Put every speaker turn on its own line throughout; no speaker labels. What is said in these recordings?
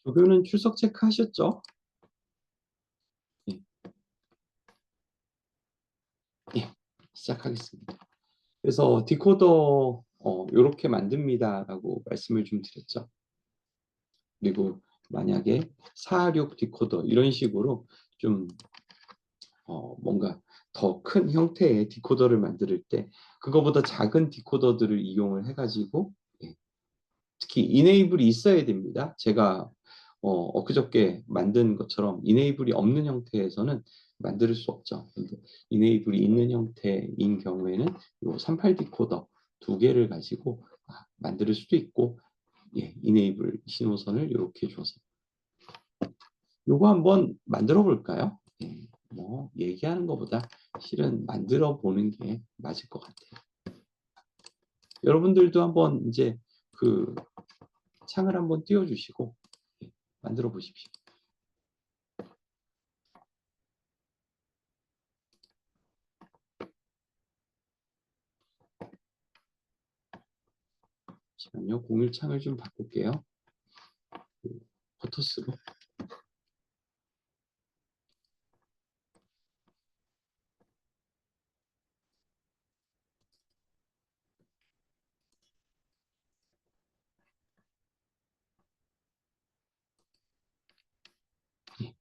조교는 출석 체크하셨죠? 예, 예, 시작하겠습니다. 그래서 디코더 이렇게 만듭니다라고 말씀을 좀 드렸죠. 그리고 만약에 486 디코더 이런 식으로 좀 뭔가 더 큰 형태의 디코더를 만들 때 그거보다 작은 디코더들을 이용을 해가지고 예, 특히 이네이블이 있어야 됩니다. 제가 엊그저께 만든 것처럼 이네이블이 없는 형태에서는 만들 수 없죠. 근데 이네이블이 있는 형태인 경우에는 요 38 디코더 두 개를 가지고 만들 수도 있고 예, 이네이블 신호선을 이렇게 줘서 요거 한번 만들어 볼까요? 예, 뭐 얘기하는 것보다 실은 만들어 보는 게 맞을 것 같아요. 여러분들도 한번 이제 그 창을 한번 띄워주시고 예, 만들어 보십시오. 잠시만요. 01 창을 좀 바꿀게요. 포토스로. 예,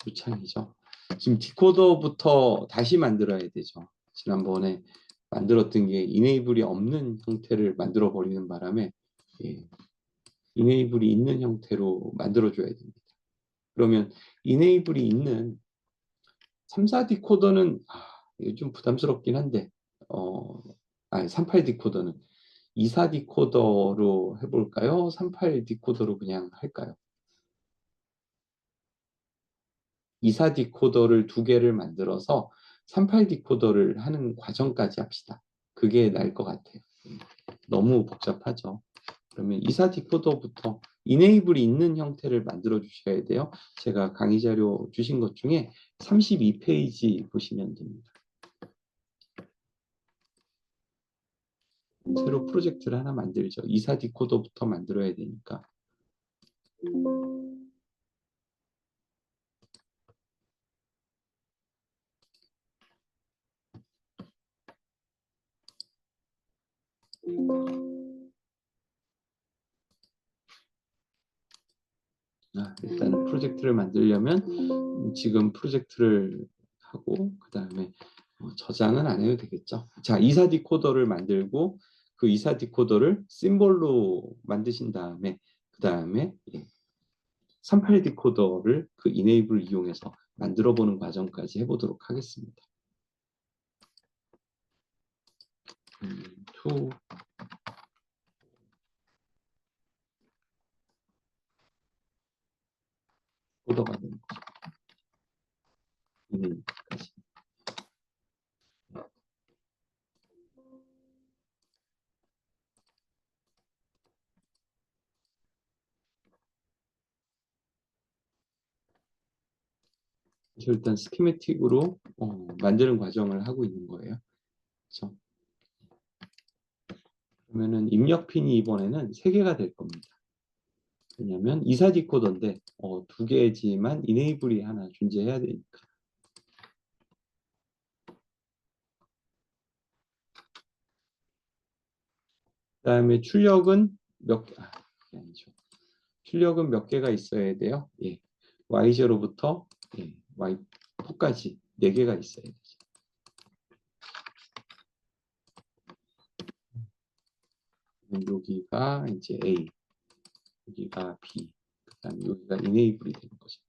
이 창이죠. 지금 디코더부터 다시 만들어야 되죠. 지난번에 만들었던 게 이네이블이 없는 형태를 만들어 버리는 바람에 예, 이네이블이 있는 형태로 만들어 줘야 됩니다. 그러면 이네이블이 있는 3, 4 디코더는 이게 좀 부담스럽긴 한데 38 디코더는 2, 4 디코더로 해볼까요? 38 디코더로 그냥 할까요? 2, 4 디코더를 두 개를 만들어서 38 디코더를 하는 과정까지 합시다. 그게 나을 것 같아요. 너무 복잡하죠. 그러면 2, 4 디코더부터 이네이블이 있는 형태를 만들어 주셔야 돼요. 제가 강의 자료 주신 것 중에 32페이지 보시면 됩니다. 새로 프로젝트를 하나 만들죠. 2, 4 디코더부터 만들어야 되니까. 일단 프로젝트를 만들려면 지금 프로젝트를 하고 그 다음에 저장은 안 해도 되겠죠. 자, 2, 4 디코더를 만들고 그 2, 4 디코더를 심볼로 만드신 다음에 그 다음에 38 디코더를 그 이네이블을 이용해서 만들어 보는 과정까지 해보도록 하겠습니다. 2 코더가 되는 거죠. 이네이블까지. 그래서 일단 스키매틱으로 만드는 과정을 하고 있는 거예요. 그렇죠? 그러면은 입력 핀이 이번에는 3개가 될 겁니다. 왜냐하면 2, 4 디코더인데 두 개지만 이네이블이 하나 존재해야 되니까. 그다음에 출력은 아니죠. 출력은 몇 개가 있어야 돼요? 예. Y0부터 Y4까지 4개가 있어야 되죠. 여기가 이제 A, 여기가 B, 그다음에 여기가 이네이블이 되는 거죠.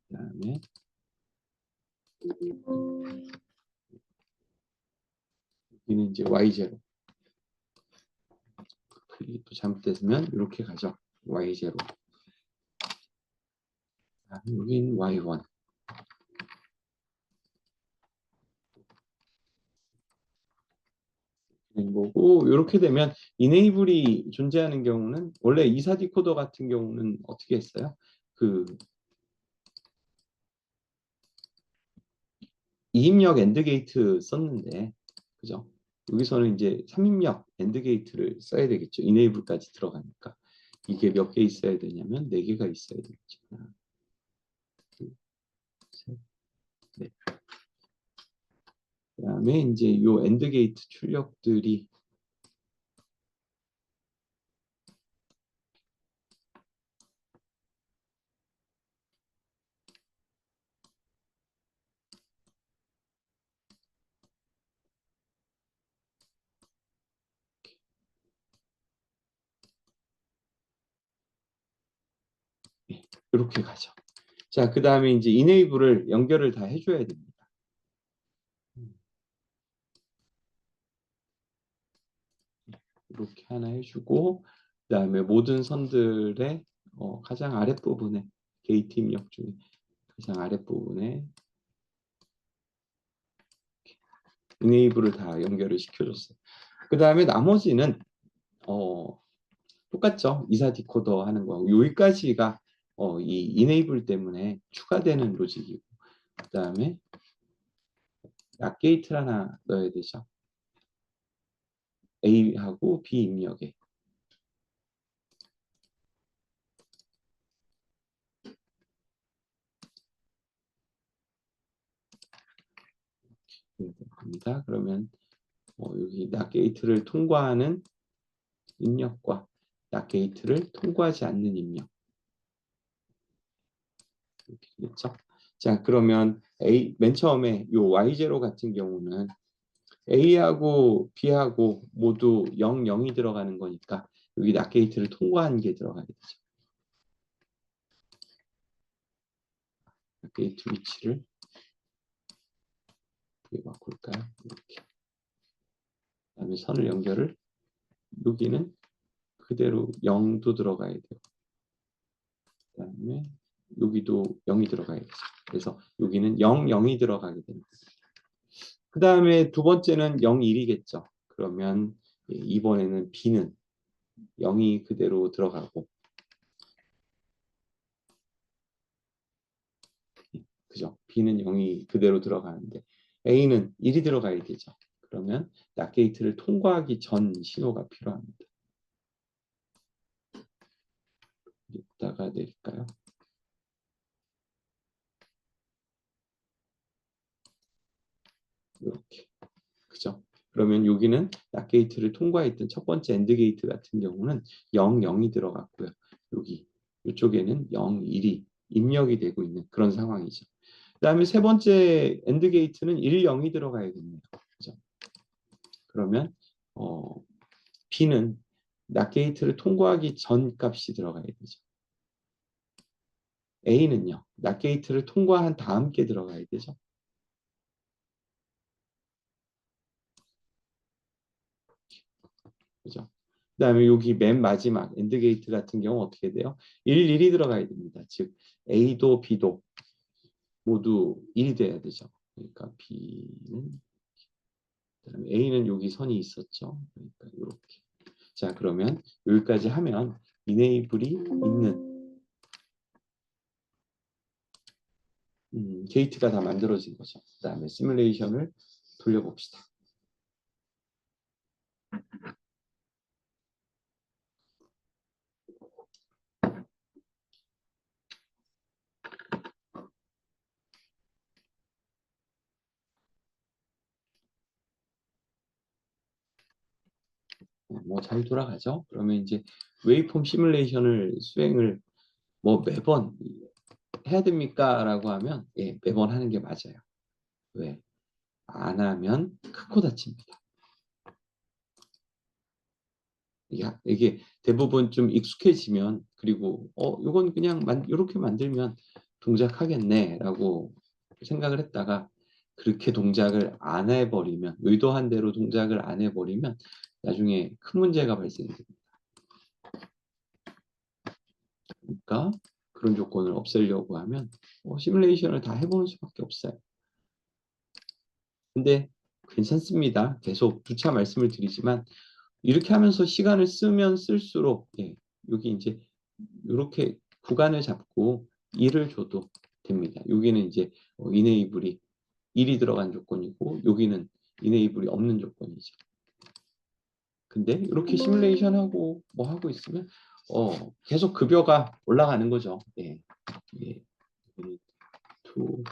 그다음에 여기는 이제 Y0. 클릭도 잘못됐으면 이렇게 가죠. Y0. 여긴 Y1. 된 거고 이렇게 되면 이네이블이 존재하는 경우는 원래 2사 디코더 같은 경우는 어떻게 했어요? 그 이입력 엔드 게이트 썼는데 그죠? 여기서는 이제 3입력 AND 게이트를 써야 되겠죠. enable까지 들어가니까. 이게 몇 개 있어야 되냐면 4개가 있어야 되겠죠. 하나, 둘, 셋, 넷. 그다음에 이제 요 AND 게이트 출력들이 이렇게 가죠. 자, 그다음에 이제 enable을 연결을 다 해줘야 됩니다. 이렇게 하나 해주고, 그다음에 모든 선들의 가장 아랫부분에 게이트 입력 중에 가장 아랫부분에 enable을 다 연결을 시켜줬어요. 그 다음에 나머지는 똑같죠. 이사 디코더 하는 거. 여기까지가 이 enable 때문에 추가되는 로직이고, 그 다음에 약 게이트를 하나 넣어야 되죠. A하고 B 입력에. 됩니다. 그러면 여기 약 게이트를 통과하는 입력과 약 게이트를 통과하지 않는 입력. 이렇게 되겠죠. 자, 그러면 맨 처음에 요 Y0 같은 경우는 A하고 B하고 모두 0, 0이 들어가는 거니까 여기 낫 게이트를 통과한 게 들어가야 되죠. 낫 게이트 위치를 바꿀까요? 이렇게. 그다음에 선을 연결을 여기는 그대로 0도 들어가야 돼요. 그다음에 여기도 0이 들어가야 되죠. 그래서 여기는 0, 0이 들어가게 됩니다. 그 다음에 두 번째는 0, 1이겠죠. 그러면 이번에는 B는 0이 그대로 들어가고, 그죠? B는 0이 그대로 들어가는데 A는 1이 들어가야 되죠. 그러면 낫 게이트를 통과하기 전 신호가 필요합니다. 여기다가 내릴까요? 이렇게. 그죠? 그러면 여기는 낫 게이트를 통과했던 첫 번째 엔드 게이트 같은 경우는 0, 0이 들어갔고요. 여기 이쪽에는 0, 1이 입력이 되고 있는 그런 상황이죠. 그 다음에 세 번째 엔드 게이트는 1, 0이 들어가야 됩니다. 그죠? 그러면 B는 낫 게이트를 통과하기 전 값이 들어가야 되죠. A는요, 낫 게이트를 통과한 다음 게 들어가야 되죠. 그죠? 그 다음에 여기 맨 마지막 엔드 게이트 같은 경우 어떻게 돼요? 1, 1이 들어가야 됩니다. 즉 A도 B도 모두 1이 돼야 되죠. 그러니까 B는, 그다음에 A는 여기 선이 있었죠. 그러니까 이렇게. 자, 그러면 여기까지 하면 이네이블이 있는 게이트가 다 만들어진 거죠. 그 다음에 시뮬레이션을 돌려봅시다. 뭐 잘 돌아가죠. 그러면 이제 웨이폼 시뮬레이션을 수행을 뭐 매번 해야 됩니까? 라고 하면 예, 매번 하는 게 맞아요. 왜? 안 하면 큰 코 다칩니다. 이게 대부분 좀 익숙해지면, 그리고 이건 그냥 이렇게 만들면 동작하겠네 라고 생각을 했다가 그렇게 동작을 안 해버리면, 의도한 대로 동작을 안 해버리면 나중에 큰 문제가 발생됩니다. 그러니까 그런 조건을 없애려고 하면 시뮬레이션을 다 해보는 수밖에 없어요. 근데 괜찮습니다. 계속 두차 말씀을 드리지만 이렇게 하면서 시간을 쓰면 쓸수록 여기 이제 이렇게 구간을 잡고 1을 줘도 됩니다. 여기는 이제 이네이블이 1이 들어간 조건이고 여기는 이네이블이 없는 조건이죠. 근데 이렇게 시뮬레이션하고 뭐 하고 있으면 계속 급여가 올라가는 거죠. 예. 예. to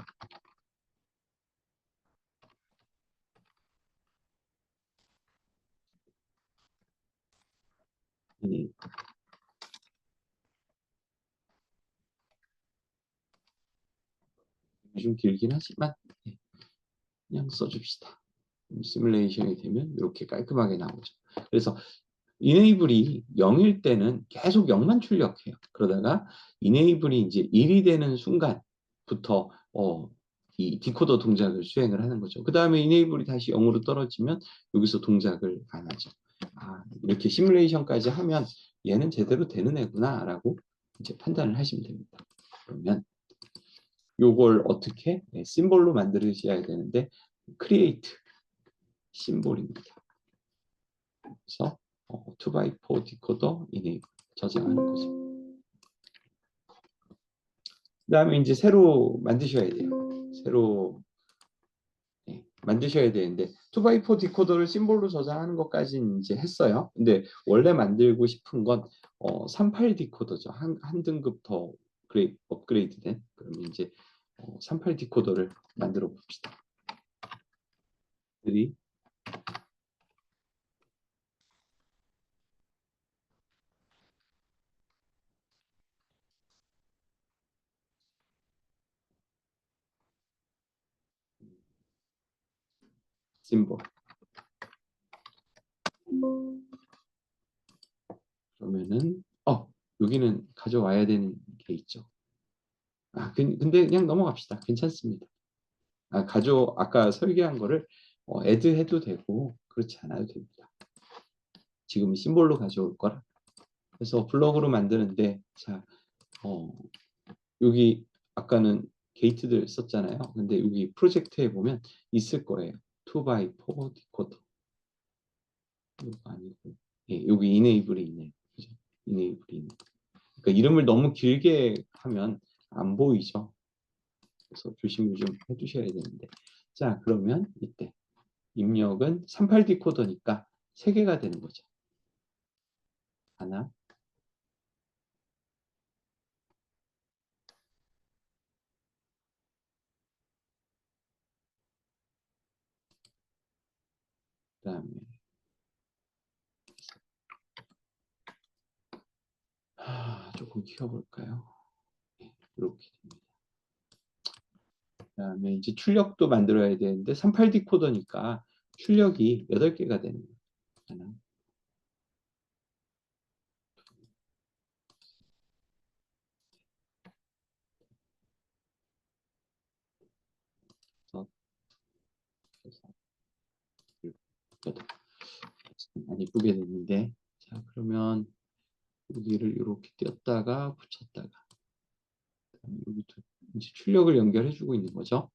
좀 길긴 하지만 예, 그냥 써줍시다. 시뮬레이션이 되면 이렇게 깔끔하게 나오죠. 그래서 이네이블이 0일 때는 계속 0만 출력해요. 그러다가 이네이블이 이제 1이 되는 순간부터 이 디코더 동작을 수행을 하는 거죠. 그 다음에 이네이블이 다시 0으로 떨어지면 여기서 동작을 안 하죠. 이렇게 시뮬레이션까지 하면 얘는 제대로 되는 애구나 라고 이제 판단을 하시면 됩니다. 그러면 요걸 어떻게 심볼로 만들으셔야 되는데 create 심볼입니다. 그래서 2x4 디코더 이네이블 저장하는 거죠. 그 다음에 이제 새로 만드셔야 돼요. 새로 만드셔야 되는데 2x4 디코더를 심볼로 저장하는 것까지는 이제 했어요. 근데 원래 만들고 싶은 건 38 디코더죠. 한 등급 더 업그레이드된. 그러면 이제 38 디코더를 만들어 봅시다. 들이 심볼. 그러면은 여기는 가져와야 되는 게 있죠. 근데 그냥 넘어갑시다. 괜찮습니다. 아까 설계한 거를 애드 해도 되고 그렇지 않아도 됩니다. 지금 심볼로 가져올 거라. 그래서 블럭으로 만드는데 자, 여기 아까는 게이트들 썼잖아요. 근데 여기 프로젝트에 보면 있을 거예요. 2x4 디코더. 이거 아니고 여기 이네이블이 있네요. 그죠? 이네이블이 있네. 그러니까 이름을 너무 길게 하면 안 보이죠. 그래서 조심을 좀 해두셔야 되는데 자 그러면 이때 입력은 38 디코더니까 3개가 되는 거죠. 하나 그 다음에 조금 키워볼까요? 이렇게 됩니다. 그 다음에 이제 출력도 만들어야 되는데 38 디코더니까 출력이 8개가 되는 거예요. 하나 다섯 여섯 일곱 여덟 안 이쁘게 됐는데 자 그러면 여기를 이렇게 띄었다가 붙였다가 여기도 이제 출력을 연결해 주고 있는 거죠.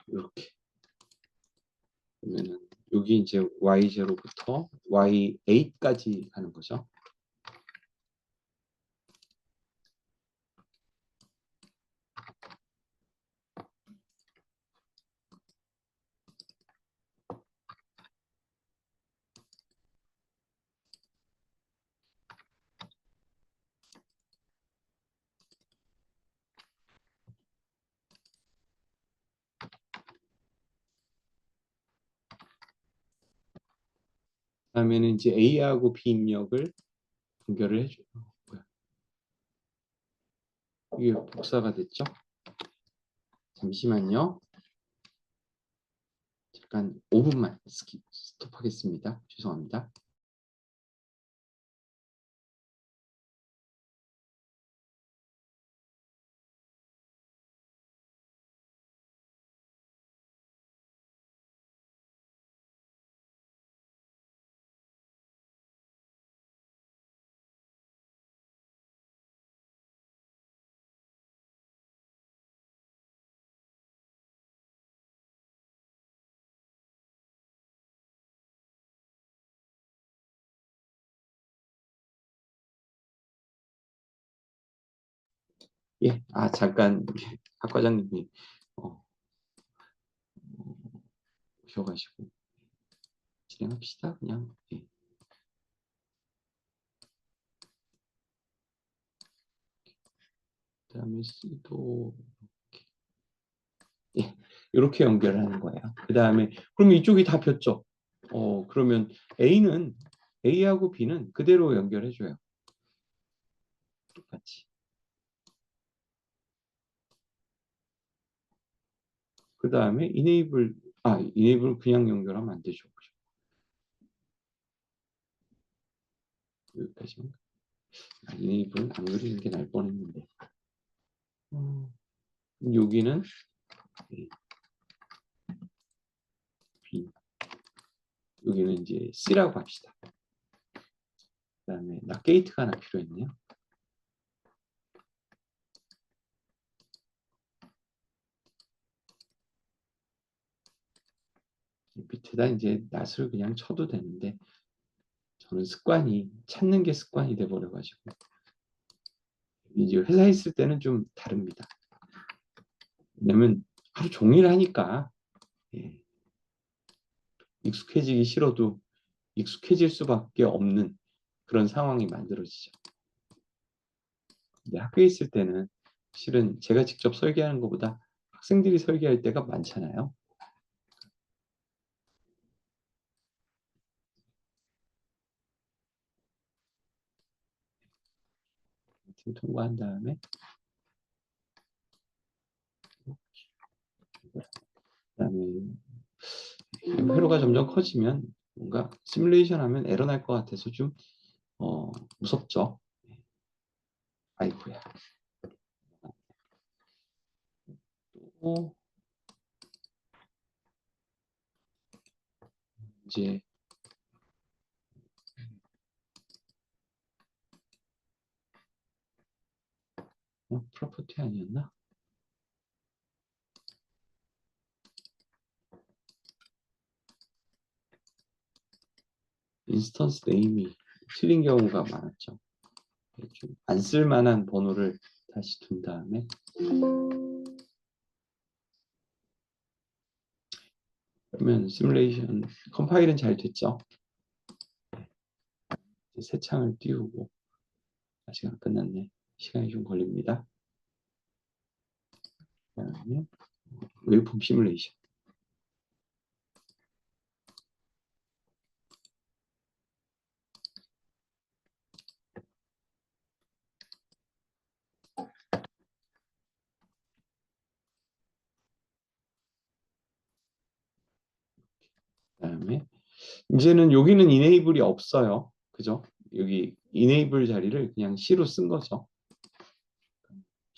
이렇게 그러면은 여기 이제 Y0부터 Y8까지 가는 거죠. 그다음에는 이제 A하고 B 입력을 연결을 해줘요. 뭐야? 이게 복사가 됐죠? 잠시만요. 잠깐 5분만 스톱하겠습니다. 죄송합니다. 예, 잠깐 박 과장님이 어, 오셔가지고 진행합시다. 그냥 예. 그다음에 C도 예, 이렇게 연결하는 거예요. 그다음에 그럼 이쪽이 다 폈죠. 그러면 A하고 B는 그대로 연결해줘요. 똑같이. 그 다음에 enable 그냥 연결하면 안 되죠. 여기까지만. enable 안 그리는 게 날 뻔했는데. 여기는 A, B, 여기는 이제 C라고 합시다. 그 다음에 나 게이트가 하나 필요했네요. 밑에다 이제 낫을 그냥 쳐도 되는데 저는 찾는 게 습관이 돼버려가지고 이제 회사에 있을 때는 좀 다릅니다. 왜냐면 하루 종일 하니까 예, 익숙해지기 싫어도 익숙해질 수밖에 없는 그런 상황이 만들어지죠. 근데 학교에 있을 때는 실은 제가 직접 설계하는 것보다 학생들이 설계할 때가 많잖아요. 통과한 다음에 그다음에 회로가 점점 커지면 뭔가 시뮬레이션 하면 에러 날 것 같아서 좀 무섭죠. 아이고야. 또 이제 프로퍼티 아니었나? 인스턴스 네임이 틀린 경우가 많았죠. 좀 안 쓸만한 번호를 다시 둔 다음에 그러면 시뮬레이션 컴파일은 잘 됐죠. 새 창을 띄우고 아직 안 끝났네. 시간이 좀 걸립니다. 그다음에 웨이폼 시뮬레이션. 그다음에 이제는 여기는 이네이블이 없어요. 그죠? 여기 이네이블 자리를 그냥 C로 쓴 거죠.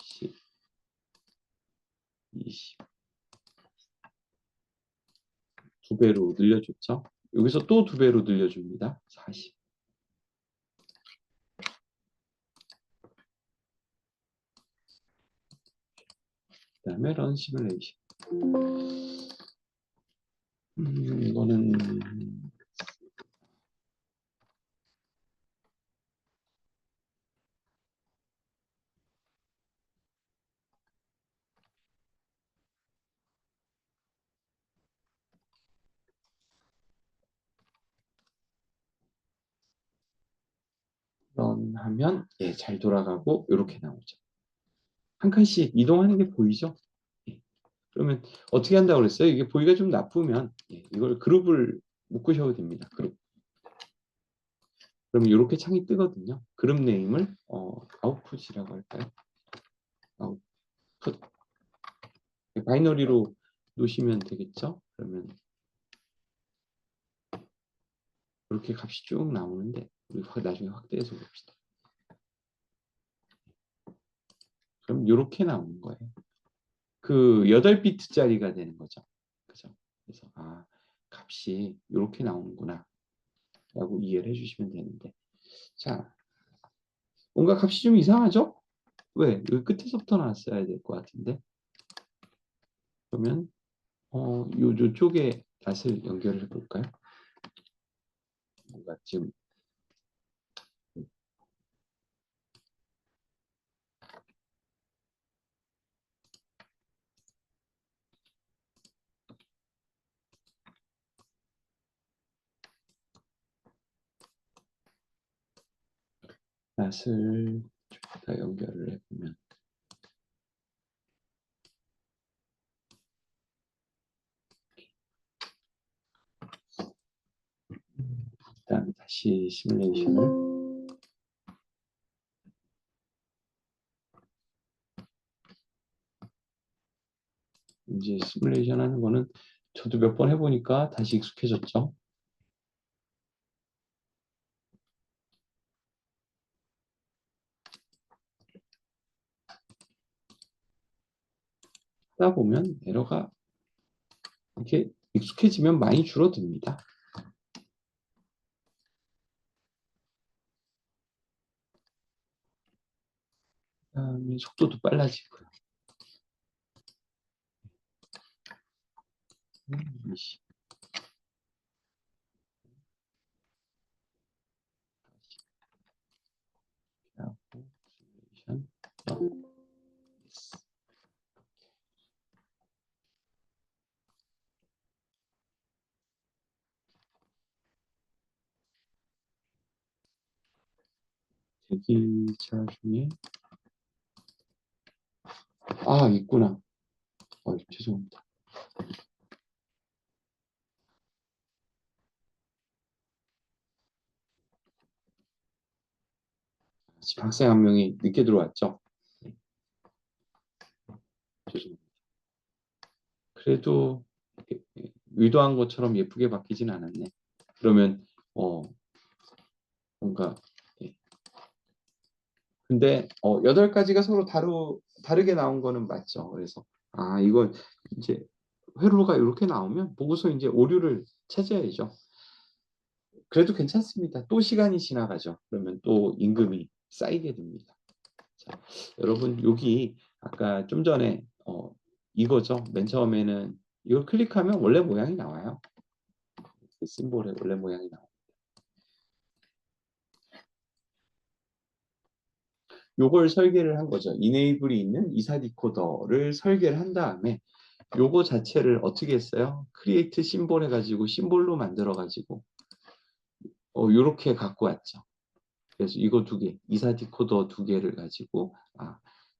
C 20 두 배로 늘려줬죠. 여기서 또 두 배로 늘려줍니다. 40. 그다음에 런 시뮬레이션. 이거는 런 하면 예, 잘 돌아가고 이렇게 나오죠. 한 칸씩 이동하는 게 보이죠? 예. 그러면 어떻게 한다고 그랬어요? 이게 보기가 좀 나쁘면 예, 이걸 그룹을 묶으셔도 됩니다. 그룹. 그러면 이렇게 창이 뜨거든요. 그룹 네임을 아웃풋이라고 할까요? 아웃풋. 바이너리로 놓으시면 되겠죠? 그러면 이렇게 값이 쭉 나오는데 우리 나중에 확대해서 봅시다. 그럼 이렇게 나오는 거예요. 그 8비트짜리가 되는 거죠. 그죠? 그래서 값이 이렇게 나오는구나 라고 이해를 해주시면 되는데 자, 뭔가 값이 좀 이상하죠? 왜? 여기 끝에서부터 나왔어야 될 것 같은데 그러면 요쪽에 닷을 연결해 볼까요? 뭔가 지금 낫을 다 연결을 해보면 그다음에 다시 시뮬레이션을 이제 시뮬레이션 하는 거는 저도 몇 번 해보니까 다시 익숙해졌죠. 하다 보면 에러가 이렇게 익숙해지면 많이 줄어듭니다. 그다음에 속도도 빨라지고요. 20. 하고 시뮬레이션 대기차 중에 있구나. 죄송합니다. 학생 한 명이 늦게 들어왔죠. 죄송합니다. 그래도 의도한 것처럼 예쁘게 바뀌진 않았네. 그러면 뭔가 근데 8가지가 서로 다르게 나온 거는 맞죠. 그래서 이건 이제 회로가 이렇게 나오면 보고서 이제 오류를 찾아야죠. 그래도 괜찮습니다. 또 시간이 지나가죠. 그러면 또 임금이 쌓이게 됩니다. 자, 여러분 여기 아까 좀 전에 이거죠. 맨 처음에는 이걸 클릭하면 원래 모양이 나와요. 그 심볼의 원래 모양이 나와요. 요걸 설계를 한 거죠. 이네이블이 있는 이사 디코더를 설계를 한 다음에 요거 자체를 어떻게 했어요? 크리에이트 심볼 해가지고 심볼로 만들어가지고 요렇게 갖고 왔죠. 그래서 이거 2개, 이사 디코더 2개를 가지고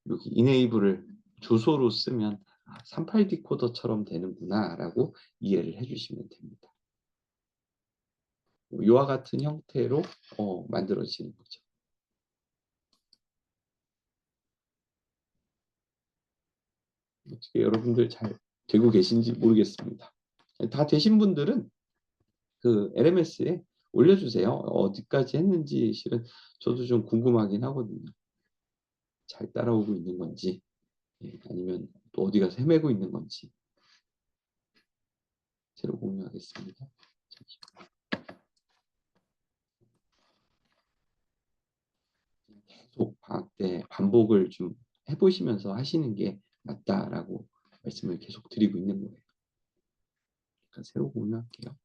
여기 이네이블을 주소로 쓰면 38 디코더처럼 되는구나 라고 이해를 해주시면 됩니다. 이와 같은 형태로 만들어지는 거죠. 어떻게 여러분들 잘 되고 계신지 모르겠습니다. 다 되신 분들은 그 LMS에 올려주세요. 어디까지 했는지 실은 저도 좀 궁금하긴 하거든요. 잘 따라오고 있는 건지 아니면 또 어디 가서 헤매고 있는 건지 새로 공유하겠습니다. 계속 방학 때 반복을 좀 해보시면서 하시는 게 맞다라고 말씀을 계속 드리고 있는 거예요. 그러니까 새로 공유할게요.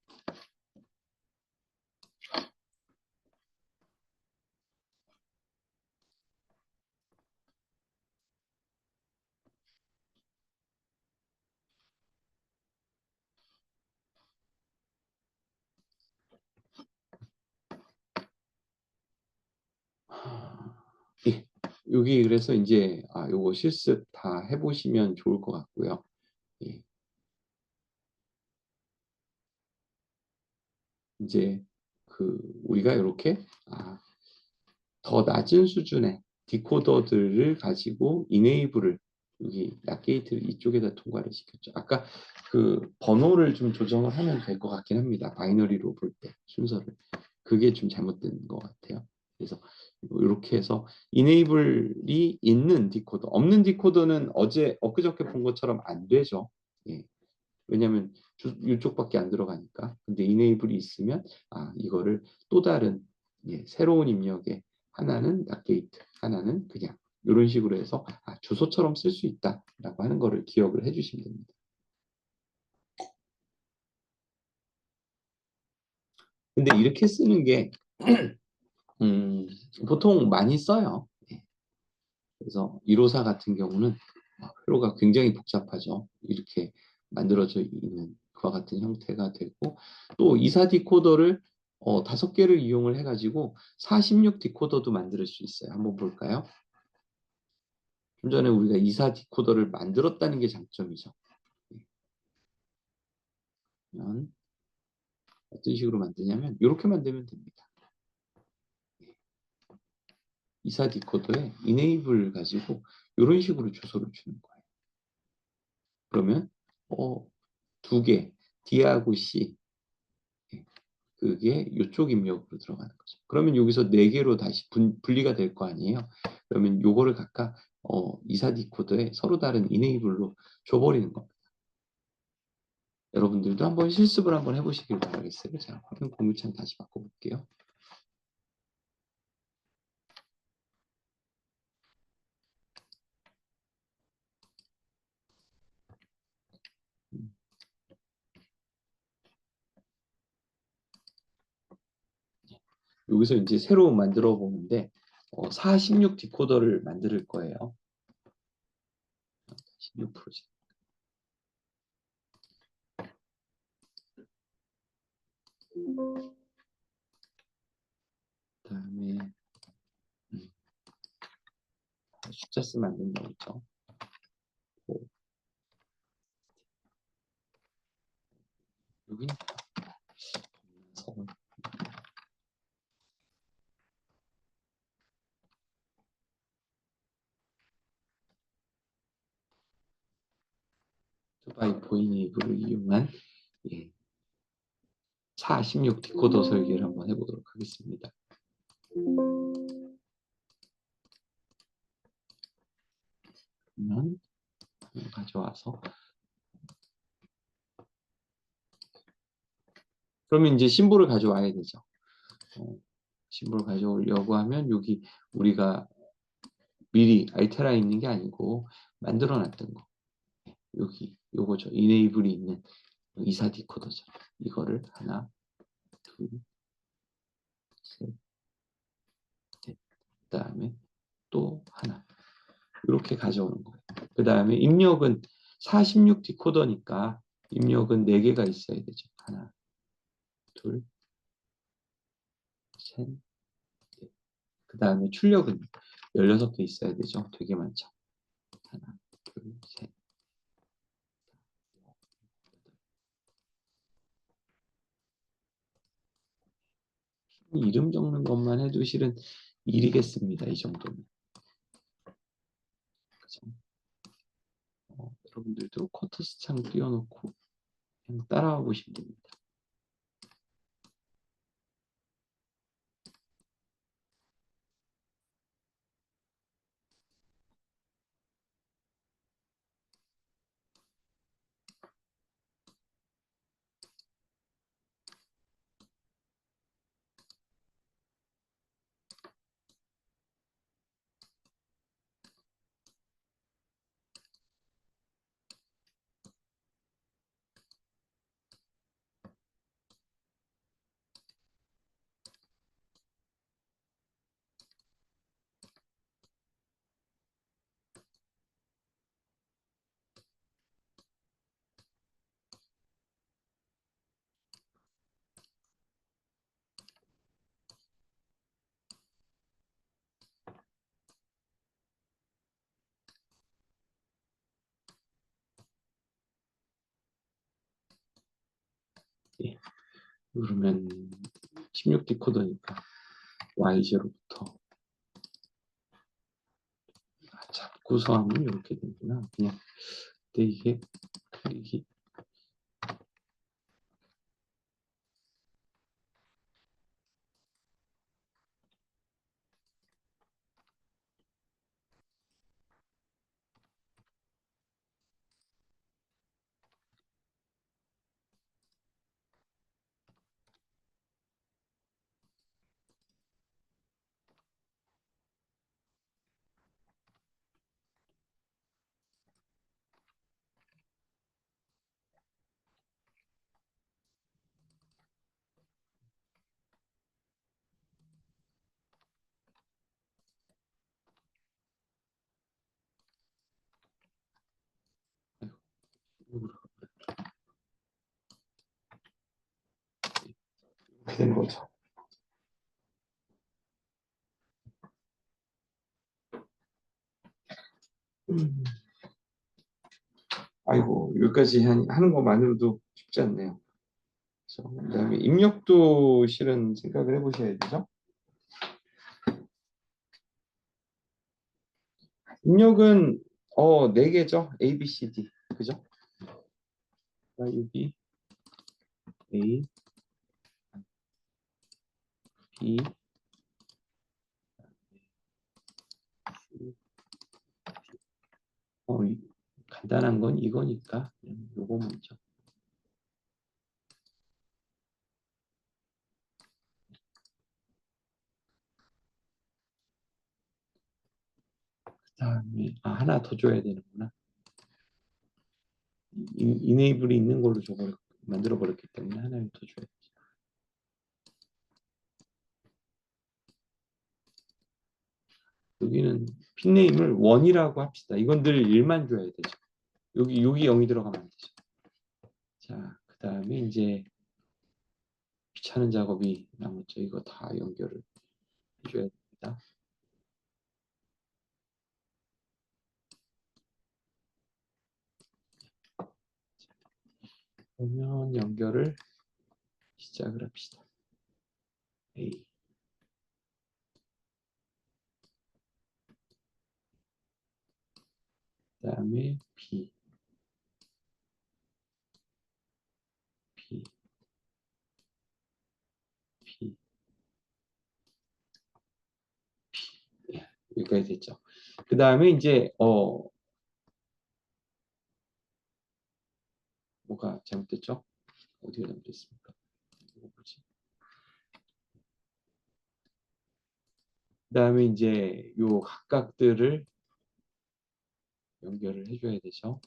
예, 여기 그래서 이제 요거 실습 다 해보시면 좋을 것 같고요. 예. 이제 우리가 이렇게 더 낮은 수준의 디코더들을 가지고 이네이블을 여기 낫게이트를 이쪽에다 통과를 시켰죠. 아까 그 번호를 좀 조정을 하면 될 것 같긴 합니다. 바이너리로 볼 때 순서를. 그게 좀 잘못된 것 같아요. 그래서 이렇게 해서 이네이블이 있는 디코더, 없는 디코더는 엊그저께 본 것처럼 안 되죠. 예. 왜냐하면 이쪽밖에 안 들어가니까. 근데 이네이블이 있으면 이거를 또 다른 새로운 입력에 하나는 낫게이트, 하나는 그냥 이런 식으로 해서 주소처럼 쓸 수 있다라고 하는 거를 기억을 해주시면 됩니다. 근데 이렇게 쓰는 게 보통 많이 써요. 그래서 154 같은 경우는 회로가 굉장히 복잡하죠. 이렇게 만들어져 있는 그와 같은 형태가 되고 또 이사 디코더를 5개를 이용을 해가지고 46 디코더도 만들 수 있어요. 한번 볼까요? 좀 전에 우리가 24 디코더를 만들었다는 게 장점이죠. 그러면 어떤 식으로 만드냐면 이렇게 만들면 됩니다. 24 디코더에 enable 가지고 이런 식으로 주소를 주는 거예요. 그러면 2개 D하고 C 그게 이쪽 입력으로 들어가는 거죠. 그러면 여기서 4개로 다시 분리가 될 거 아니에요. 그러면 요거를 각각 24 디코더에 서로 다른 enable로 줘버리는 겁니다. 여러분들도 한번 실습을 한번 해보시길 바라겠어요. 자, 화면 공유창 다시 바꿔볼게요. 여기서 이제 새로 만들어 보는데 46 디코더를 만들 거예요. 16 프로젝트. 그다음에 숫자 쓰면 안 된다고 했죠. 여기는 투바이 보이네이블을 이용한 46 디코더 설계를 한번 해보도록 하겠습니다. 그러면 가져와서 그러면 이제 심볼을 가져와야 되죠. 심볼 가져오려고 하면 여기 우리가 미리 알테라 있는 게 아니고 만들어 놨던 거 여기 요거죠. 이네이블이 있는 24 디코더죠. 이거를 하나 둘 셋 넷 그다음에 또 하나 이렇게 가져오는 거예요. 그 다음에 입력은 46 디코더니까 입력은 4개가 있어야 되죠. 하나 둘 셋 넷. 그 다음에 출력은 16개 있어야 되죠. 되게 많죠. 하나 둘 셋 이름 적는 것만 해도 실은 일이겠습니다. 이 정도면. 그죠? 여러분들도 쿼터스 창 띄워놓고 그냥 따라와 보시면 됩니다. 예. 그러면 16 디코더니까 Y0부터 잡고서 하면 이렇게 되구나. 그냥 근데 이게 클릭이 이렇게 된 거죠. 여기까지 하는 것만으로도 쉽지 않네요. 그다음에 입력도 실은 생각을 해보셔야 되죠. 입력은 4개죠. A, B, C, D. 그죠? 여기 A, B, C. 간단한 건 이거니까 요거 먼저. 그다음에 하나 더 줘야 되는구나. 이네이블이 있는 걸로 만들어 버렸기 때문에 하나를 더 줘야지. 여기는 핀네임을 1이라고 합시다. 이건 늘 1만 줘야 되죠. 여기 0이 들어가면 안 되죠. 자, 그 다음에 이제 귀찮은 작업이 남았죠. 이거 다 연결을 해줘야 됩니다. 그러면 연결을 시작을 합시다. A. 그 다음에 B. B. B. B. 예, 여기까지 됐죠. 그 다음에 이제 뭐가 잘못됐죠? 어디가 잘못됐습니까? 이거 뭐지? 그 다음에 이제 요 각각들을 연결을 해줘야 되죠.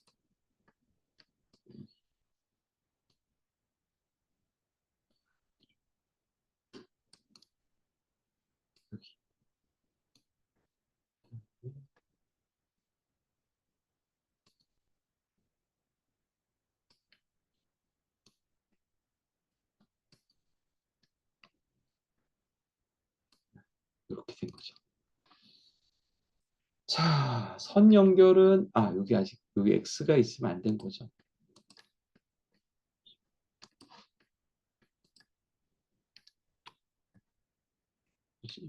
여기. 이렇게 된 거죠. 자, 선 연결은 여기 아직 여기 X가 있으면 안 된 거죠.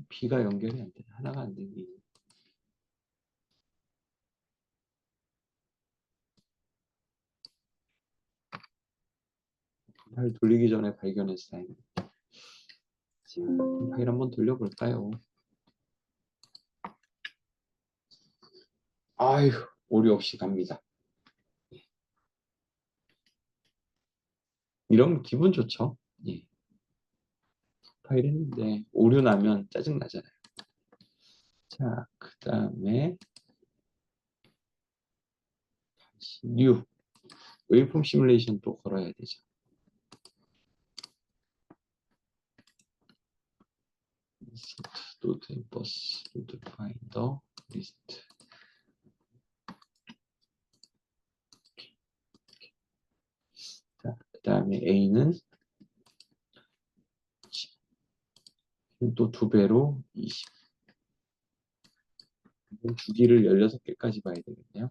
B가 연결이 안 돼. 하나가 안 되니. 컴파일 돌리기 전에 발견했어. 자, 컴파일 한번 돌려볼까요? 아휴, 오류 없이 갑니다. 이런 기분 좋죠? 예. 컴파일 했는데 오류 나면 짜증 나잖아요. 자, 그 다음에 new 웨이폼 시뮬레이션 또 걸어야 되죠. 노드 엠버스, 노드 파인더, 리스트. 자, 그 다음에 A는 또 2배로 20. 주기를 16개까지 봐야 되겠네요.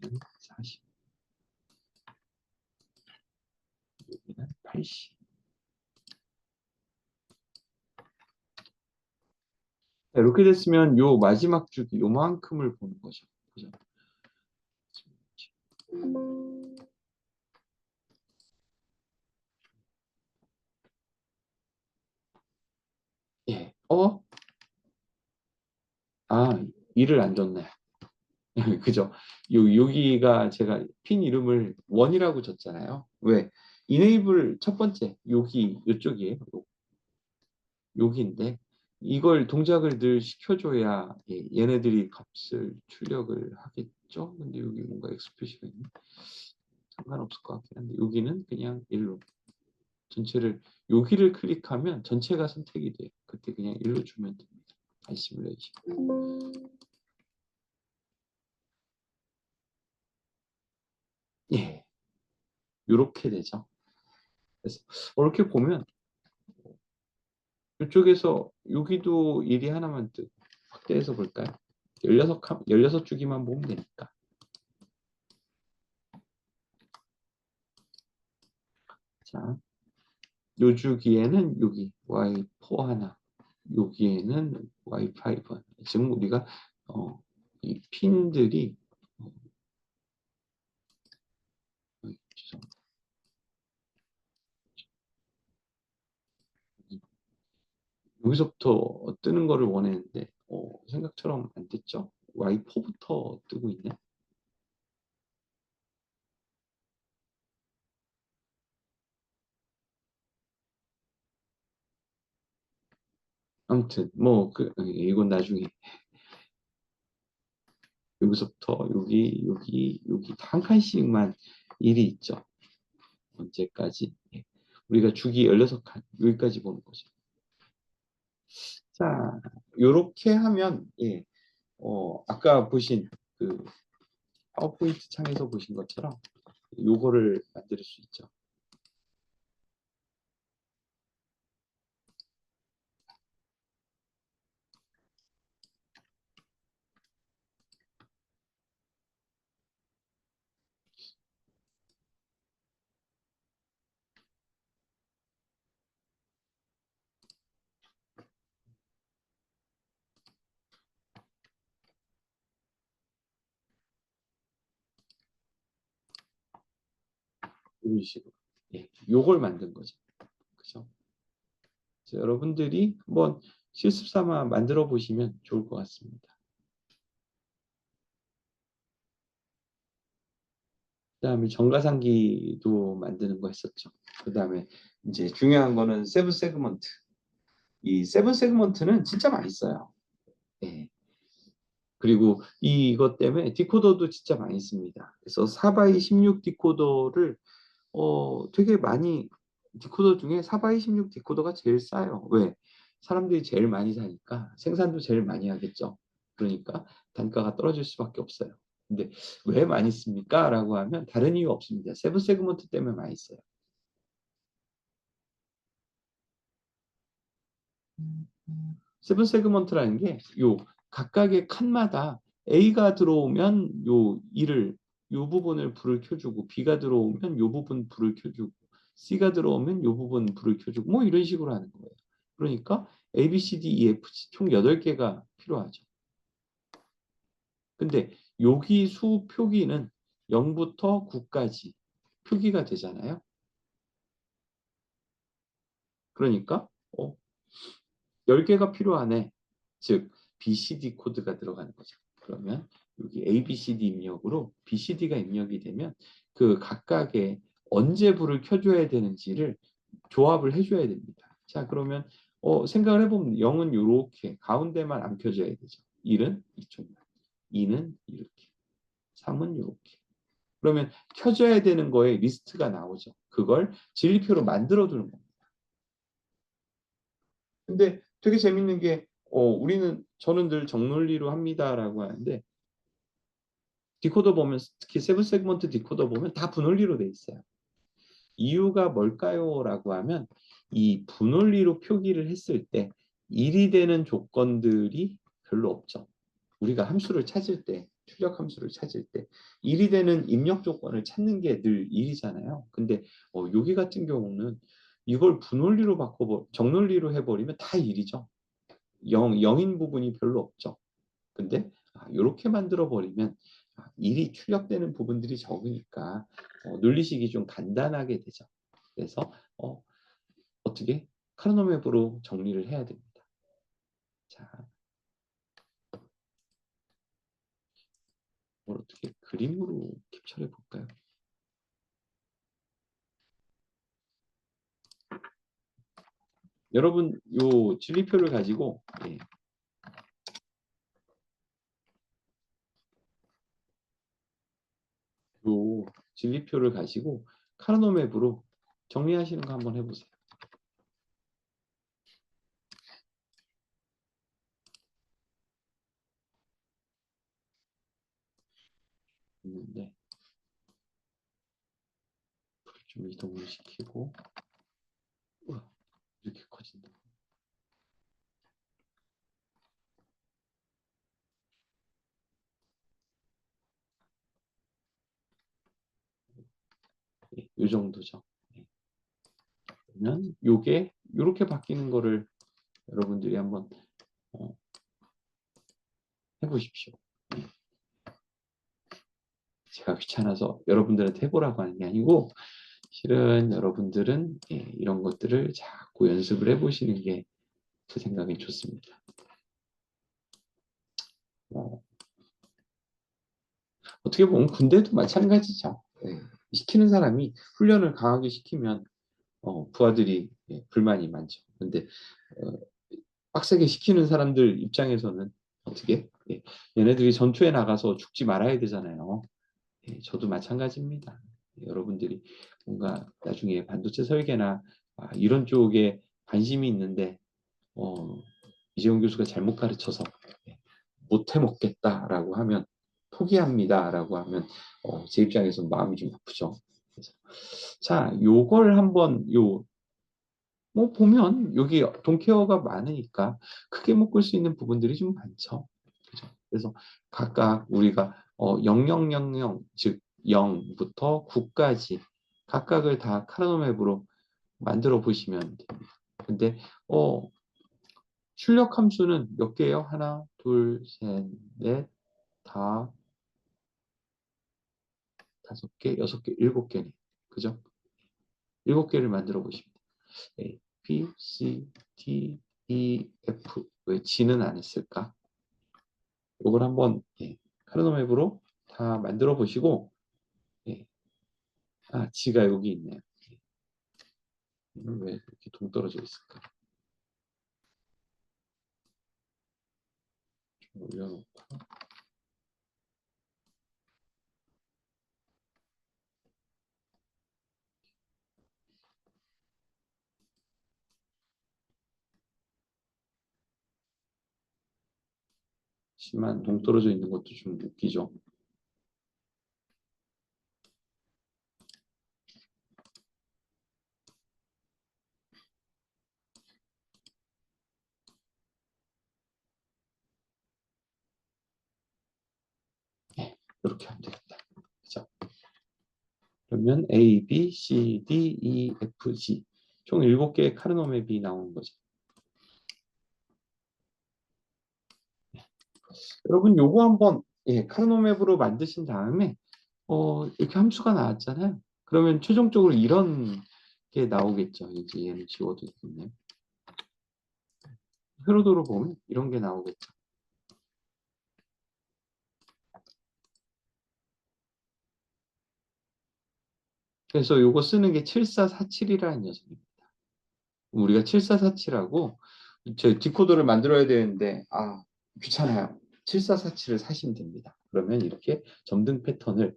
여기는 40. 여기는 80. 자, 이렇게 됐으면 요 마지막 주기 요만큼을 보는 거죠. 그죠? 예. 일을 안 줬네. 그죠? 여기가 제가 핀 이름을 원이라고 줬잖아요. 왜? 이네이블 첫 번째 요쪽이에요. 여기인데 이걸 동작을 늘 시켜줘야 얘네들이 값을 출력을 하겠죠. 근데 여기 뭔가 X 표시가 있네. 상관없을 것 같긴 한데 여기는 그냥 일로 전체를 여기를 클릭하면 전체가 선택이 돼요. 그때 그냥 일로 주면 됩니다. 시뮬레이션. 예, 이렇게 되죠. 그래서 이렇게 보면 이쪽에서 여기도 일이 하나만 확대해서 볼까요? 16주기만 보면 되니까. 자, 요 주기에는 여기 Y4 하나, 여기에는 Y5 하나. 지금 우리가 이 핀들이 어, 죄송합니다. 여기서부터 뜨는 거를 원했는데 생각처럼 안 됐죠. Y4부터 뜨고 있네. 아무튼 이건 나중에 여기서부터 여기 한 칸씩만 일이 있죠. 언제까지? 예. 우리가 주기 16칸 여기까지 보는 거죠. 자, 요렇게 하면 아까 보신 그 파워포인트 창에서 보신 것처럼 요거를 만들 수 있죠. 이런 식으로. 예, 요걸 만든 거죠. 그죠? 여러분들이 한번 실습 삼아 만들어 보시면 좋을 것 같습니다. 그다음에 정가상기도 만드는 거 했었죠. 그다음에 이제 중요한 거는 세븐 세그먼트. 이 세븐 세그먼트는 진짜 많이 써요. 예. 그리고 이것 때문에 디코더도 진짜 많이 씁니다. 그래서 4x 16 디코더를 되게 많이 디코더 중에 4x 16 디코더가 제일 싸요. 왜? 사람들이 제일 많이 사니까 생산도 제일 많이 하겠죠. 그러니까 단가가 떨어질 수밖에 없어요. 근데 왜 많이 씁니까? 라고 하면 다른 이유 없습니다. 세븐 세그먼트 때문에 많이 써요. 세븐 세그먼트라는 게 요 각각의 칸마다 A가 들어오면 요 부분을 불을 켜주고 B가 들어오면 요 부분 불을 켜주고 C가 들어오면 요 부분 불을 켜주고 뭐 이런 식으로 하는 거예요. 그러니까 A, B, C, D, E, F, G 총 8개가 필요하죠. 근데 여기 수 표기는 0부터 9까지 표기가 되잖아요. 그러니까 10개가 필요하네. 즉 BCD 코드가 들어가는 거죠. 그러면 여기 ABCD 입력으로 BCD가 입력이 되면 그 각각의 언제 불을 켜줘야 되는지를 조합을 해줘야 됩니다. 자, 그러면 생각을 해보면 0은 이렇게 가운데만 안 켜져야 되죠. 1은 이쪽만, 2는 이렇게, 3은 이렇게. 그러면 켜져야 되는 거에 리스트가 나오죠. 그걸 진리표로 만들어 두는 겁니다. 근데 되게 재밌는 게 저는 늘 정논리로 합니다라고 하는데 디코더 보면 특히 세븐 세그먼트 디코더 보면 다 분원리로 돼 있어요. 이유가 뭘까요? 라고 하면 이 분원리로 표기를 했을 때 일이 되는 조건들이 별로 없죠. 우리가 함수를 찾을 때 출력 함수를 찾을 때 일이 되는 입력 조건을 찾는 게 늘 일이잖아요. 근데 여기 같은 경우는 이걸 분원리로 정논리로 해버리면 다 일이죠. 0인 부분이 별로 없죠. 근데 이렇게 만들어 버리면 일이 출력되는 부분들이 적으니까 눌리식이 좀 간단하게 되죠. 그래서 어떻게 카르노맵으로 정리를 해야 됩니다. 자, 뭘 어떻게 그림으로 캡처해 볼까요? 여러분 요 진리표를 가지고 요 진리표를 가지고 카르노맵으로 정리하시는 거 한번 해보세요. 있는데 좀 이동을 시키고 우와, 이렇게 커진다. 이 정도죠. 예. 그러면 요게 이렇게 바뀌는 거를 여러분들이 한번 해보십시오. 제가 귀찮아서 여러분들한테 해보라고 하는 게 아니고 실은 여러분들은 이런 것들을 자꾸 연습을 해보시는 게 제 생각엔 좋습니다. 어떻게 보면 군대도 마찬가지죠. 시키는 사람이 훈련을 강하게 시키면 부하들이 불만이 많죠. 근데 어, 빡세게 시키는 사람들 입장에서는 어떻게? 얘네들이 전투에 나가서 죽지 말아야 되잖아요. 저도 마찬가지입니다. 여러분들이 뭔가 나중에 반도체 설계나 이런 쪽에 관심이 있는데 이재용 교수가 잘못 가르쳐서 못 해먹겠다라고 하면 포기합니다라고 하면 제 입장에서 마음이 좀 아프죠. 그래서 자, 요걸 한번 뭐 보면 여기 동케어가 많으니까 크게 묶을 수 있는 부분들이 좀 많죠. 그죠? 그래서 각각 우리가 0000 즉 0부터 9까지 각각을 다 카르노맵으로 만들어 보시면 됩니다. 근데 출력 함수는 몇 개예요? 하나, 둘, 셋, 넷, 다, 다섯 개, 여섯 개, 일곱 개네. 그죠? 일곱 개를 만들어 보십니다. A, B, C, D, E, F. 왜 G는 안 했을까? 이걸 한번 카르노맵으로 다 만들어 보시고 예. G가 여기 있네요. 왜 이렇게 동떨어져 있을까? 좀 올려놓고 심한 동떨어져 있는 것도 좀 웃기죠. 이렇게 하면 되겠다. 그죠? 그러면 A, B, C, D, E, F, G 총 7개의 카르노맵이 나오는 거죠. 여러분 요거 한번 카르노맵으로 만드신 다음에 이렇게 함수가 나왔잖아요. 그러면 최종적으로 이런 게 나오겠죠. 이제 얘는 지워도 되겠네요. 회로도로 보면 이런 게 나오겠죠. 그래서 요거 쓰는 게 7447이라는 녀석입니다. 우리가 7447하고 저 디코더를 만들어야 되는데 귀찮아요. 7447을 사시면 됩니다. 그러면 이렇게 점등 패턴을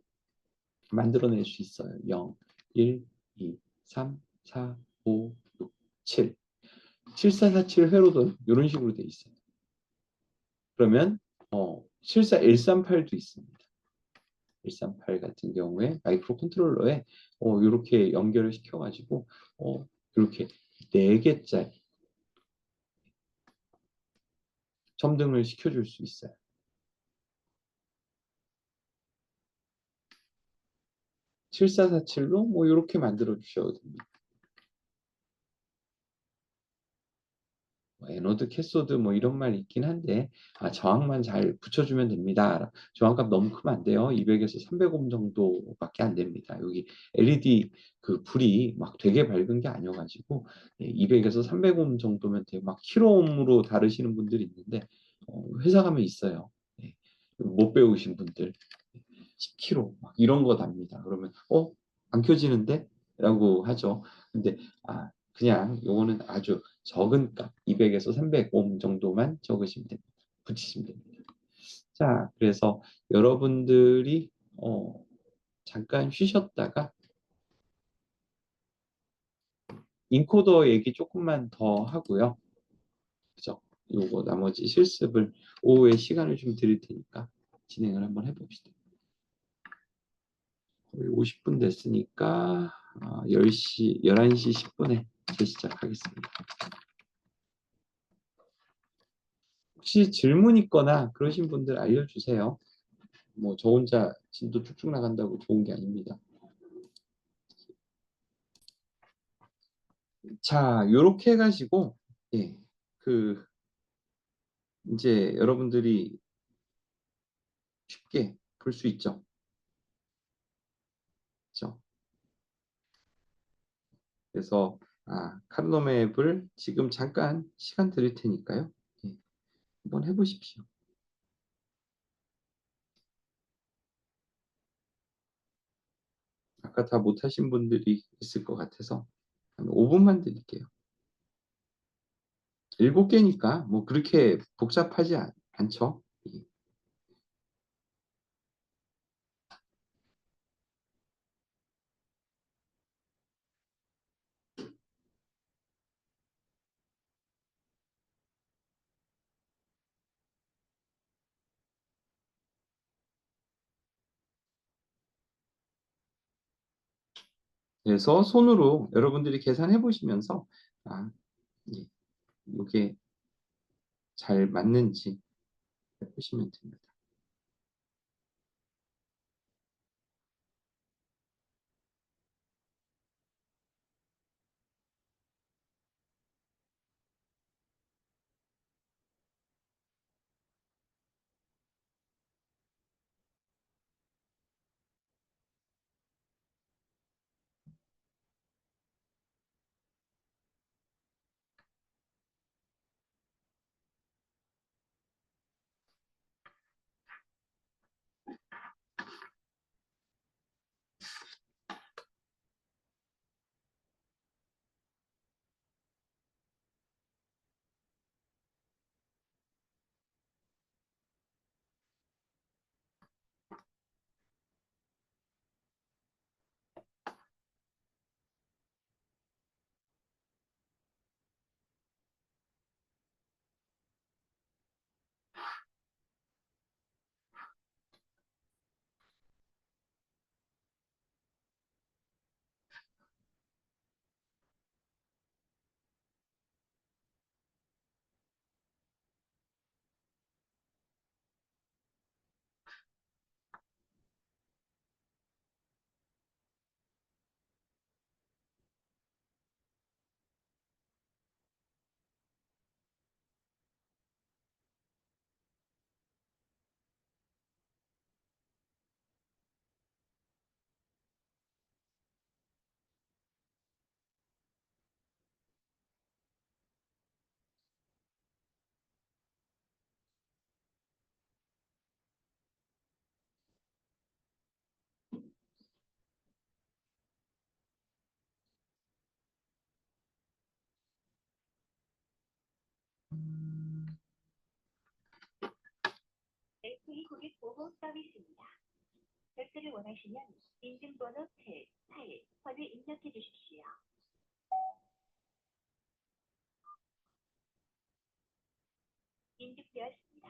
만들어낼 수 있어요. 0, 1, 2, 3, 4, 5, 6, 7. 7447 회로도 이런 식으로 돼 있어요. 그러면 74138도 있습니다. 138 같은 경우에 마이크로 컨트롤러에 이렇게 연결을 시켜가지고 이렇게 4개짜리 점등을 시켜줄 수 있어요. 7447로 뭐 이렇게 만들어 주셔도 됩니다. 에노드, 캐소드 뭐 이런 말 있긴 한데 저항만 잘 붙여주면 됩니다. 저항값 너무 크면 안 돼요. 200에서 300옴 정도밖에 안 됩니다. 여기 LED 그 불이 막 되게 밝은 게 아니어가지고 200에서 300옴 정도면 돼요. 막 킬로옴으로 다루시는 분들이 있는데 회사 가면 있어요. 못 배우신 분들 10kg 막 이런 거 답니다. 그러면 안 켜지는데? 라고 하죠. 근데 그냥 요거는 아주 적은 값 200에서 300옴 정도만 적으시면 됩니다. 붙이시면 됩니다. 자, 그래서 여러분들이 잠깐 쉬셨다가 인코더 얘기 조금만 더 하고요. 그죠? 요거 나머지 실습을 오후에 시간을 좀 드릴 테니까 진행을 한번 해봅시다. 거의 50분 됐으니까 10시, 11시 10분에 시작하겠습니다. 혹시 질문 있거나 그러신 분들 알려주세요. 뭐 저 혼자 진도 쭉쭉 나간다고 좋은 게 아닙니다. 자, 요렇게 해가지고, 예, 그, 이제 여러분들이 쉽게 볼 수 있죠. 그죠? 그래서, 칼로 맵을 지금 잠깐 시간 드릴 테니까요. 예, 한번 해보십시오. 아까 다 못하신 분들이 있을 것 같아서 한 5분만 드릴게요. 7개니까 뭐 그렇게 복잡하지 않죠? 예. 그래서 손으로 여러분들이 계산해 보시면서 아, 예, 이게 잘 맞는지 해보시면 됩니다.
SE 고객 보호 서비스입니다. 결제를 원하시면 인증번호 7, 8, 번을 입력해 주십시오. 인증되었습니다.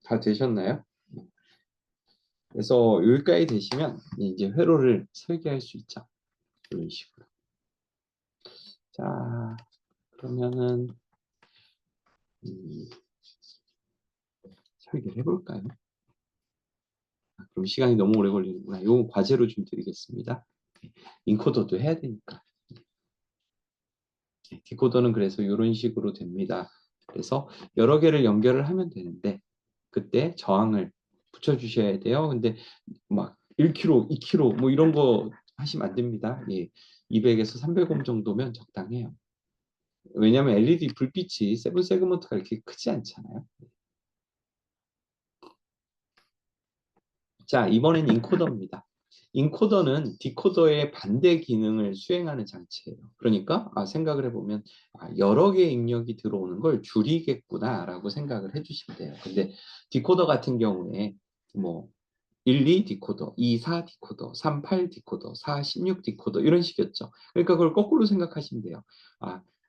다 되셨나요? 그래서 여기까지 되시면 이제 회로를 설계할 수 있죠. 이런 식으로. 자, 그러면은 설계를 해볼까요? 그럼 시간이 너무 오래 걸리는구나. 이건 과제로 좀 드리겠습니다. 인코더도 해야 되니까. 디코더는 그래서 이런 식으로 됩니다. 그래서 여러 개를 연결을 하면 되는데 그때 저항을 붙여주셔야 돼요. 근데 막 1kg, 2kg 뭐 이런 거 하시면 안 됩니다. 예, 200에서 300옴 정도면 적당해요. 왜냐하면 LED 불빛이 세븐 세그먼트가 이렇게 크지 않잖아요. 자, 이번엔 인코더입니다. 인코더는 디코더의 반대 기능을 수행하는 장치예요. 그러니까 생각을 해보면 여러 개의 입력이 들어오는 걸 줄이겠구나라고 생각을 해주시면 돼요. 근데 디코더 같은 경우에 뭐 1, 2 디코더, 2, 4 디코더, 3, 8 디코더, 4, 16 디코더 이런 식이었죠. 그러니까 그걸 거꾸로 생각하시면 돼요.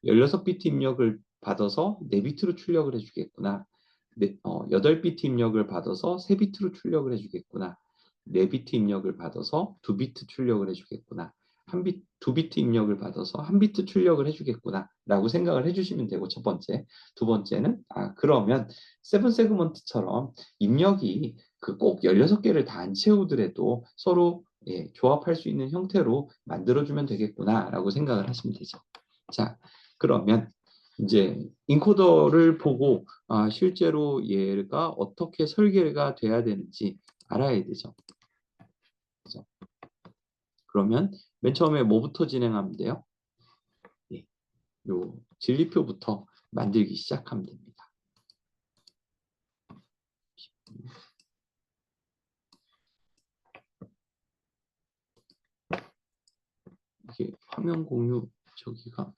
16비트 입력을 받아서 4비트로 출력을 해주겠구나. 8비트 입력을 받아서 3비트로 출력을 해주겠구나. 4비트 입력을 받아서 2비트 출력을 해주겠구나. 2비트 입력을 받아서 1비트 출력을 해주겠구나 라고 생각을 해주시면 되고 첫 번째. 두 번째는 그러면 세븐 세그먼트처럼 입력이 그 꼭 16개를 다 안 채우더라도 서로 조합할 수 있는 형태로 만들어주면 되겠구나라고 생각을 하시면 되죠. 자, 그러면 이제 인코더를 보고 실제로 얘가 어떻게 설계가 돼야 되는지 알아야 되죠. 그죠? 그러면 맨 처음에 뭐부터 진행하면 돼요? 예, 요 진리표부터 만들기 시작하면 됩니다. 이게 화면 공유 저기가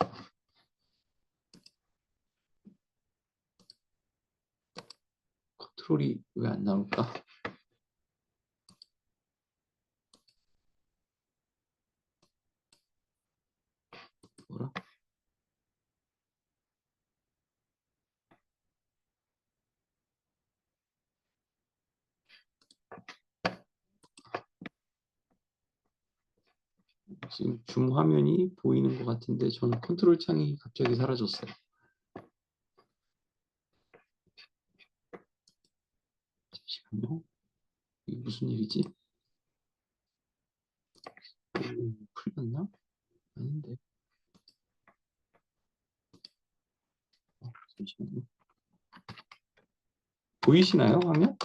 컨트롤이 왜 안 나올까? 뭐라? 지금 줌 화면이 보이는 것 같은데 저는 컨트롤 창이 갑자기 사라졌어요. 잠시만요. 이게 무슨 일이지? 풀렸나? 아닌데. 잠시만요. 보이시나요, 화면?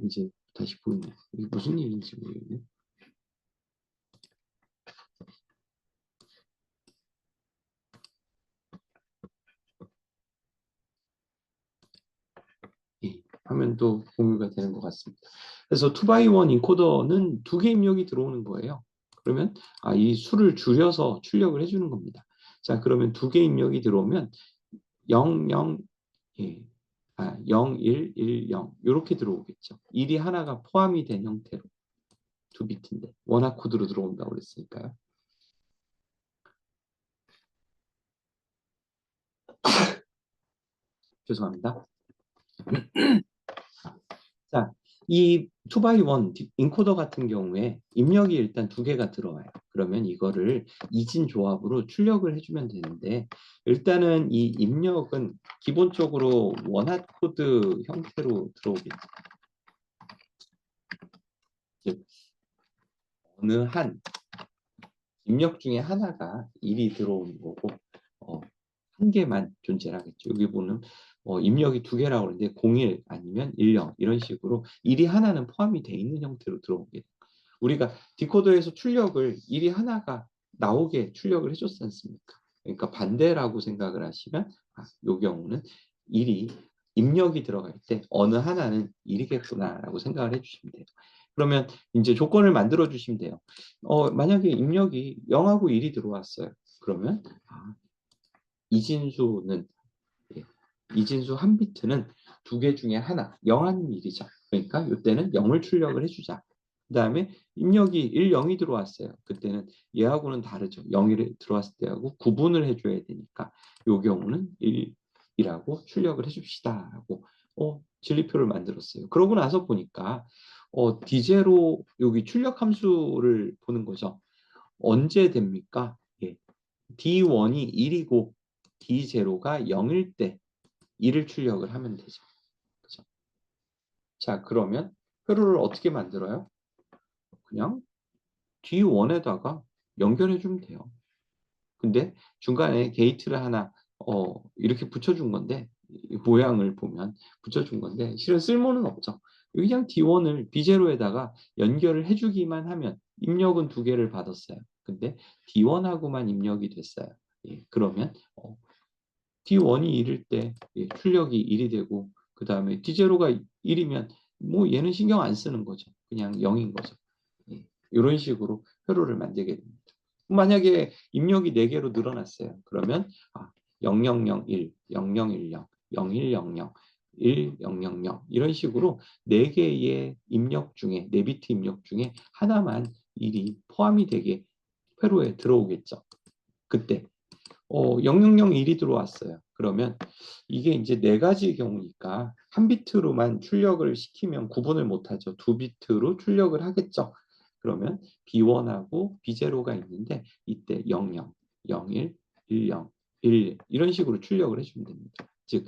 이제 다시 보이네요. 이게 무슨 일인지 모르겠네. 예, 화면도 공유가 되는 것 같습니다. 그래서 2x1 인코더는 2개 입력이 들어오는 거예요. 그러면 이 수를 줄여서 출력을 해주는 겁니다. 자, 그러면 2개 입력이 들어오면 0, 0, 예, 0, 1, 1, 0 이렇게 들어오겠죠. 1이 하나가 포함이 된 형태로 2비트인데 원화 코드로 들어온다고 그랬으니까요. 죄송합니다. 자, 이 2x1 인코더 같은 경우에 입력이 일단 2개가 들어와요. 그러면 이거를 이진 조합으로 출력을 해주면 되는데 일단은 이 입력은 기본적으로 원화 코드 형태로 들어오겠죠. 즉 어느 한 입력 중에 하나가 1이 들어오는 거고 한 개만 존재하겠죠. 여기 보면 입력이 2개라고 하는데 01 아니면 10 이런 식으로 1이 하나는 포함이 돼 있는 형태로 들어오게 돼요. 우리가 디코더에서 출력을 1이 하나가 나오게 출력을 해줬지 않습니까? 그러니까 반대라고 생각을 하시면 이 경우는 1이 입력이 들어갈 때 어느 하나는 1이겠구나라고 생각을 해주시면 돼요. 그러면 이제 조건을 만들어 주시면 돼요. 만약에 입력이 0하고 1이 들어왔어요. 그러면 이진수는 이진수 한 비트는 2개 중에 하나 0 아니면 1이죠. 그러니까 이때는 0을 출력을 해주자. 그다음에 입력이 1, 0이 들어왔어요. 그때는 얘하고는 다르죠. 0이 들어왔을 때하고 구분을 해줘야 되니까 이 경우는 1이라고 출력을 해줍시다라고 진리표를 만들었어요. 그러고 나서 보니까 D0 여기 출력 함수를 보는 거죠. 언제 됩니까? 예. D1이 1이고 D0가 0일 때 1을 출력을 하면 되죠. 그죠? 자, 그러면 회로를 어떻게 만들어요? 그냥 D1에다가 연결해 주면 돼요. 근데 중간에 게이트를 하나 이렇게 붙여준 건데 모양을 보면 붙여준 건데 실은 쓸모는 없죠. 그냥 D1을 B0에다가 연결을 해주기만 하면 입력은 2개를 받았어요. 근데 D1하고만 입력이 됐어요. 예, 그러면 D1이 1일 때 출력이 1이 되고 그 다음에 D0가 1이면 뭐 얘는 신경 안 쓰는 거죠. 그냥 0인 거죠. 예, 이런 식으로 회로를 만들게 됩니다. 만약에 입력이 4개로 늘어났어요. 그러면 0001, 0010, 0100, 1000 이런 식으로 4개의 입력 중에 4비트 입력 중에 하나만 일이 포함이 되게 회로에 들어오겠죠. 그때 0001이 들어왔어요. 그러면 이게 이제 4가지 경우니까 한 비트로만 출력을 시키면 구분을 못하죠. 2비트로 출력을 하겠죠. 그러면 B1하고 B0가 있는데 이때 00, 01, 10, 11 이런 식으로 출력을 해주면 됩니다. 즉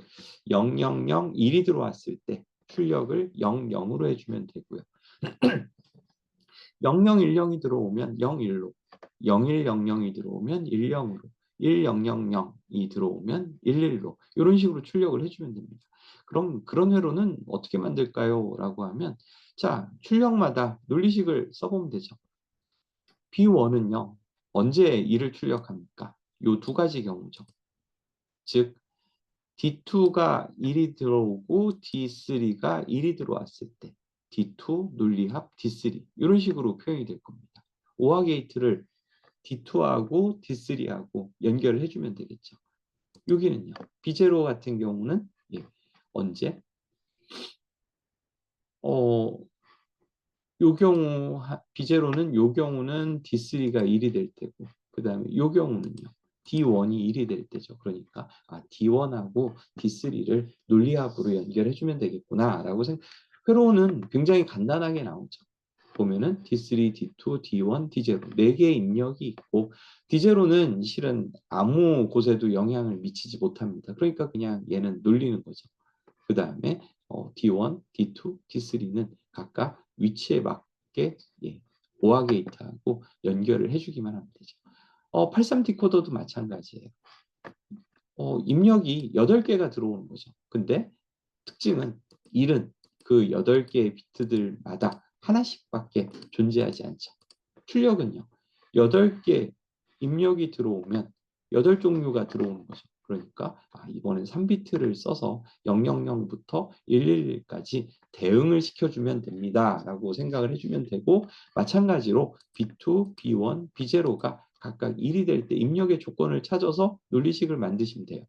0001이 들어왔을 때 출력을 00으로 해주면 되고요. 0010이 들어오면 01로, 0100이 들어오면 10으로, 1000이 들어오면 11로 이런 식으로 출력을 해주면 됩니다. 그럼 그런 회로는 어떻게 만들까요? 라고 하면 자, 출력마다 논리식을 써보면 되죠. B1은요. 언제 1을 출력합니까? 요 2가지 경우죠. 즉 D2가 1이 들어오고 D3가 1이 들어왔을 때 D2 논리합 D3 이런 식으로 표현이 될 겁니다. 오화 게이트를 D2하고 D3하고 연결을 해주면 되겠죠. 여기는요. B0 같은 경우는 언제? 요 경우 B0는 요 경우는 D3가 1이 될 때고 그 다음에 요 경우는요. D1이 1이 될 때죠. 그러니까 D1하고 D3를 논리합으로 연결해주면 되겠구나 라고 회로는 굉장히 간단하게 나오죠. 보면은 D3, D2, D1, D0 4개의 입력이 있고 D0는 실은 아무 곳에도 영향을 미치지 못합니다. 그러니까 그냥 얘는 눌리는 거죠. 그 다음에 D1, D2, D3는 각각 위치에 맞게 오화 게이트하고 연결을 해주기만 하면 되죠. 83 디코더도 마찬가지예요. 입력이 8개가 들어오는 거죠. 근데 특징은 1은 그 8개의 비트들마다 하나씩밖에 존재하지 않죠. 출력은요. 8개 입력이 들어오면 8종류가 들어오는 거죠. 그러니까 이번엔 3비트를 써서 000부터 111까지 대응을 시켜주면 됩니다. 라고 생각을 해주면 되고 마찬가지로 B2, B1, B0가 각각 1이 될 때 입력의 조건을 찾아서 논리식을 만드시면 돼요.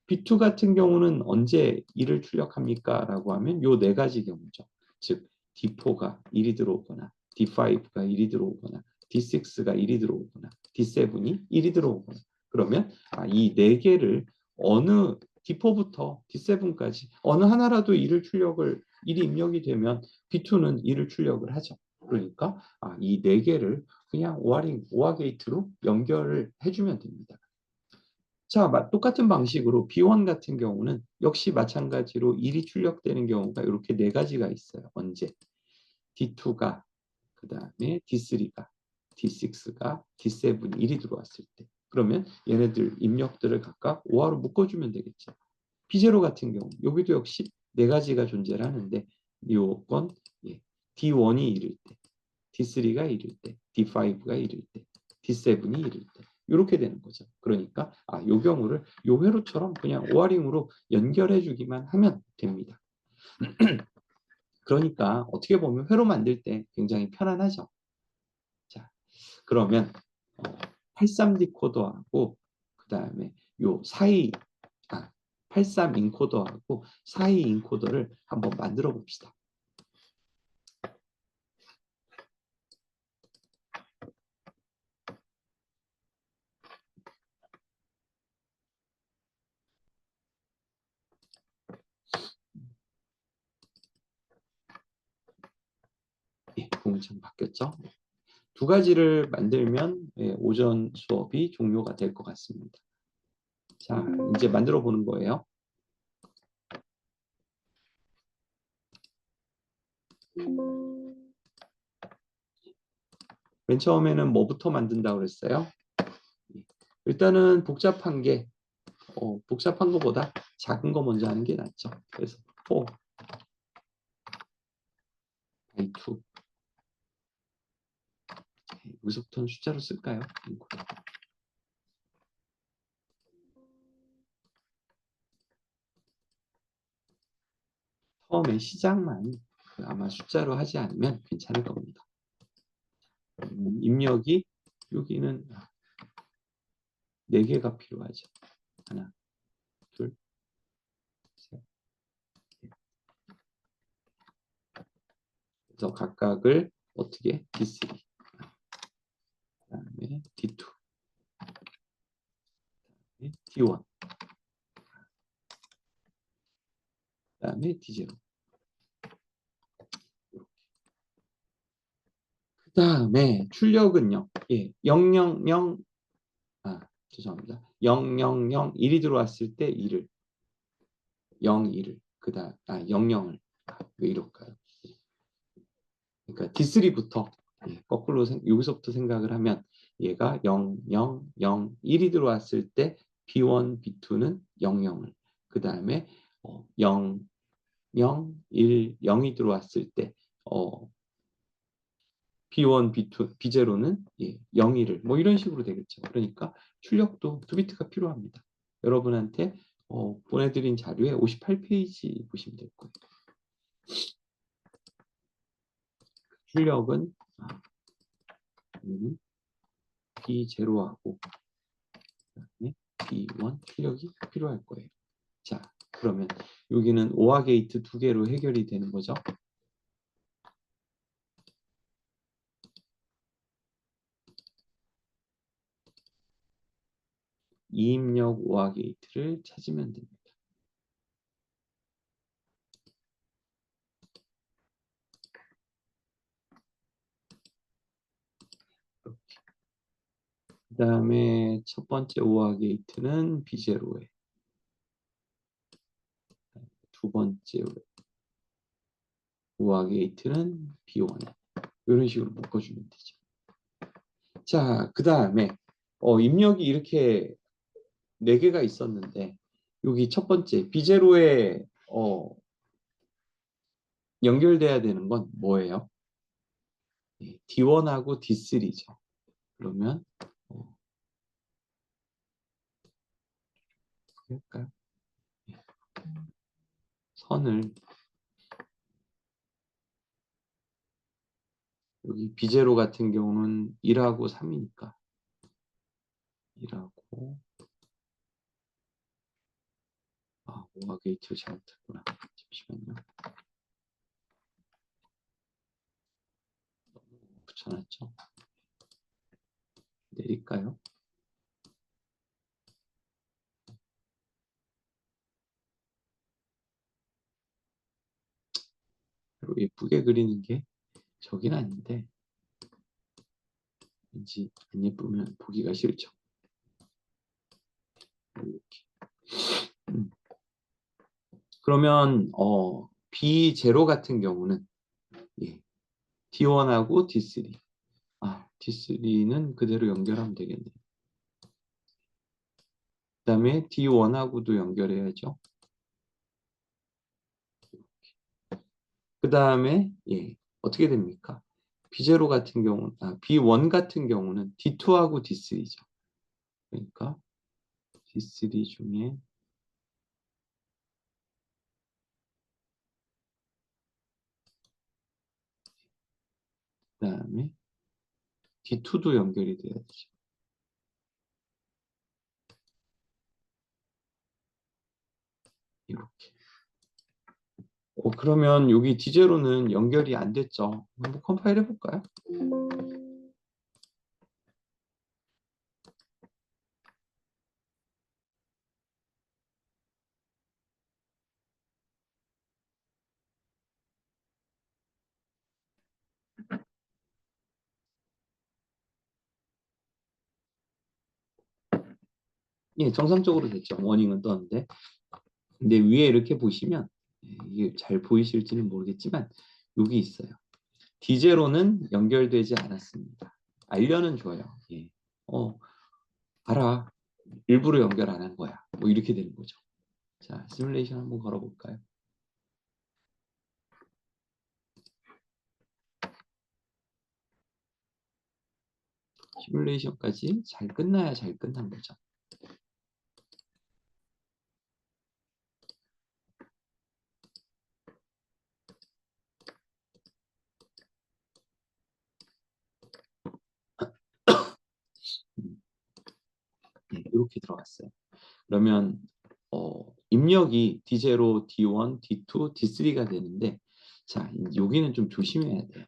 B2 같은 경우는 언제 1을 출력합니까? 라고 하면 요 4가지 경우죠. 즉 D4가 1이 들어오거나 D5가 1이 들어오거나 D6가 1이 들어오거나 D7이 1이 들어오거나 그러면 이 4개를 어느 D4부터 D7까지 어느 하나라도 1이 입력이 되면 B2는 1을 출력을 하죠. 그러니까 이 4개를 그냥 오화 게이트로 연결을 해주면 됩니다. 자, 똑같은 방식으로 B1 같은 경우는 역시 마찬가지로 1이 출력되는 경우가 이렇게 4가지가 있어요. 언제? D2가, 그 다음에 D3가, D6가, D7, 1이 들어왔을 때. 그러면 얘네들 입력들을 각각 5화로 묶어주면 되겠죠. B0 같은 경우, 여기도 역시 4가지가 존재를 하는데 요건 D1이 1일 때, D3가 1일 때, D5가 1일 때, D7이 1일 때 이렇게 되는 거죠. 그러니까 요 경우를 요 회로처럼 그냥 오어링으로 연결해 주기만 하면 됩니다. 그러니까 어떻게 보면 회로 만들 때 굉장히 편안하죠. 자, 그러면 83 디코더하고 그 다음에 요 사이 83 인코더하고 사이 인코더를 한번 만들어 봅시다. 연청 바뀌었죠. 두 가지를 만들면 오전 수업이 종료가 될 것 같습니다. 자, 이제 만들어 보는 거예요. 맨 처음에는 뭐부터 만든다고 그랬어요? 일단은 복잡한 거보다 작은 거 먼저 하는 게 낫죠. 그래서 4 by 2. 여기서부터는 숫자로 쓸까요? 처음에 시작만 아마 숫자로 하지 않으면 괜찮을 겁니다. 입력이 여기는 4개가 필요하죠. 하나, 둘, 셋. 그래서 각각을 어떻게 D3, 그다음에 D2, D1, 그다음에 D0. 그다음에 출력은요. 000 죄송합니다. 000 1이 들어왔을 때 2를 01을 그다음 00을 왜 이럴까요? 그러니까 D3부터 거꾸로 여기서부터 생각을 하면 얘가 0, 0, 0, 1이 들어왔을 때 B1, B2는 00을 그 다음에 0, 0, 1, 0이 들어왔을 때 B1, B2, B0는 01을 뭐 이런 식으로 되겠죠. 그러니까 출력도 2비트가 필요합니다. 여러분한테 보내드린 자료에 58페이지 보시면 될 거예요. 출력은 B0하고 B1 출력이 필요할 거예요. 자, 그러면 여기는 OR 게이트 2개로 해결이 되는 거죠. 이입력 OR 게이트를 찾으면 됩니다. 그 다음에 첫 번째 OR 게이트는 B0에 두 번째 OR 게이트는 B1에 이런 식으로 묶어주면 되죠. 자, 그 다음에 입력이 이렇게 4개가 있었는데 여기 첫 번째 B0에 연결돼야 되는 건 뭐예요? D1하고 D3죠. 그러면 할까요? 선을 여기 B0 같은 경우는 1하고 3이니까 1하고 OR 게이트 잘못했구나. 잠시만요. 붙여놨죠. 내릴까요? 예쁘게 그리는 게 저긴 아닌데 왠지 안 예쁘면 보기가 싫죠. 이렇게. 그러면 B0 같은 경우는 D1하고 D3. D3는 그대로 연결하면 되겠네요. 그 다음에 D1하고도 연결해야죠. 그 다음에 어떻게 됩니까? B0 같은 경우, B1 같은 경우는 D2하고 D3죠. 그러니까 D3 중에 그 다음에 D2도 연결이 돼야 되죠. 이렇게. 그러면 여기 D0는 연결이 안 됐죠. 한번 컴파일 해볼까요? 예, 정상적으로 됐죠. 워닝은 떴는데. 근데 위에 이렇게 보시면 이게 잘 보이실지는 모르겠지만 여기 있어요. D0는 연결되지 않았습니다. 알려는 줘요. 예. 알아. 일부러 연결 안 한 거야. 뭐 이렇게 되는 거죠. 자, 시뮬레이션 한번 걸어볼까요? 시뮬레이션까지 잘 끝나야 잘 끝난 거죠. 네, 이렇게 들어갔어요. 그러면 입력이 D0, D1, D2, D3가 되는데 자, 여기는 좀 조심해야 돼요.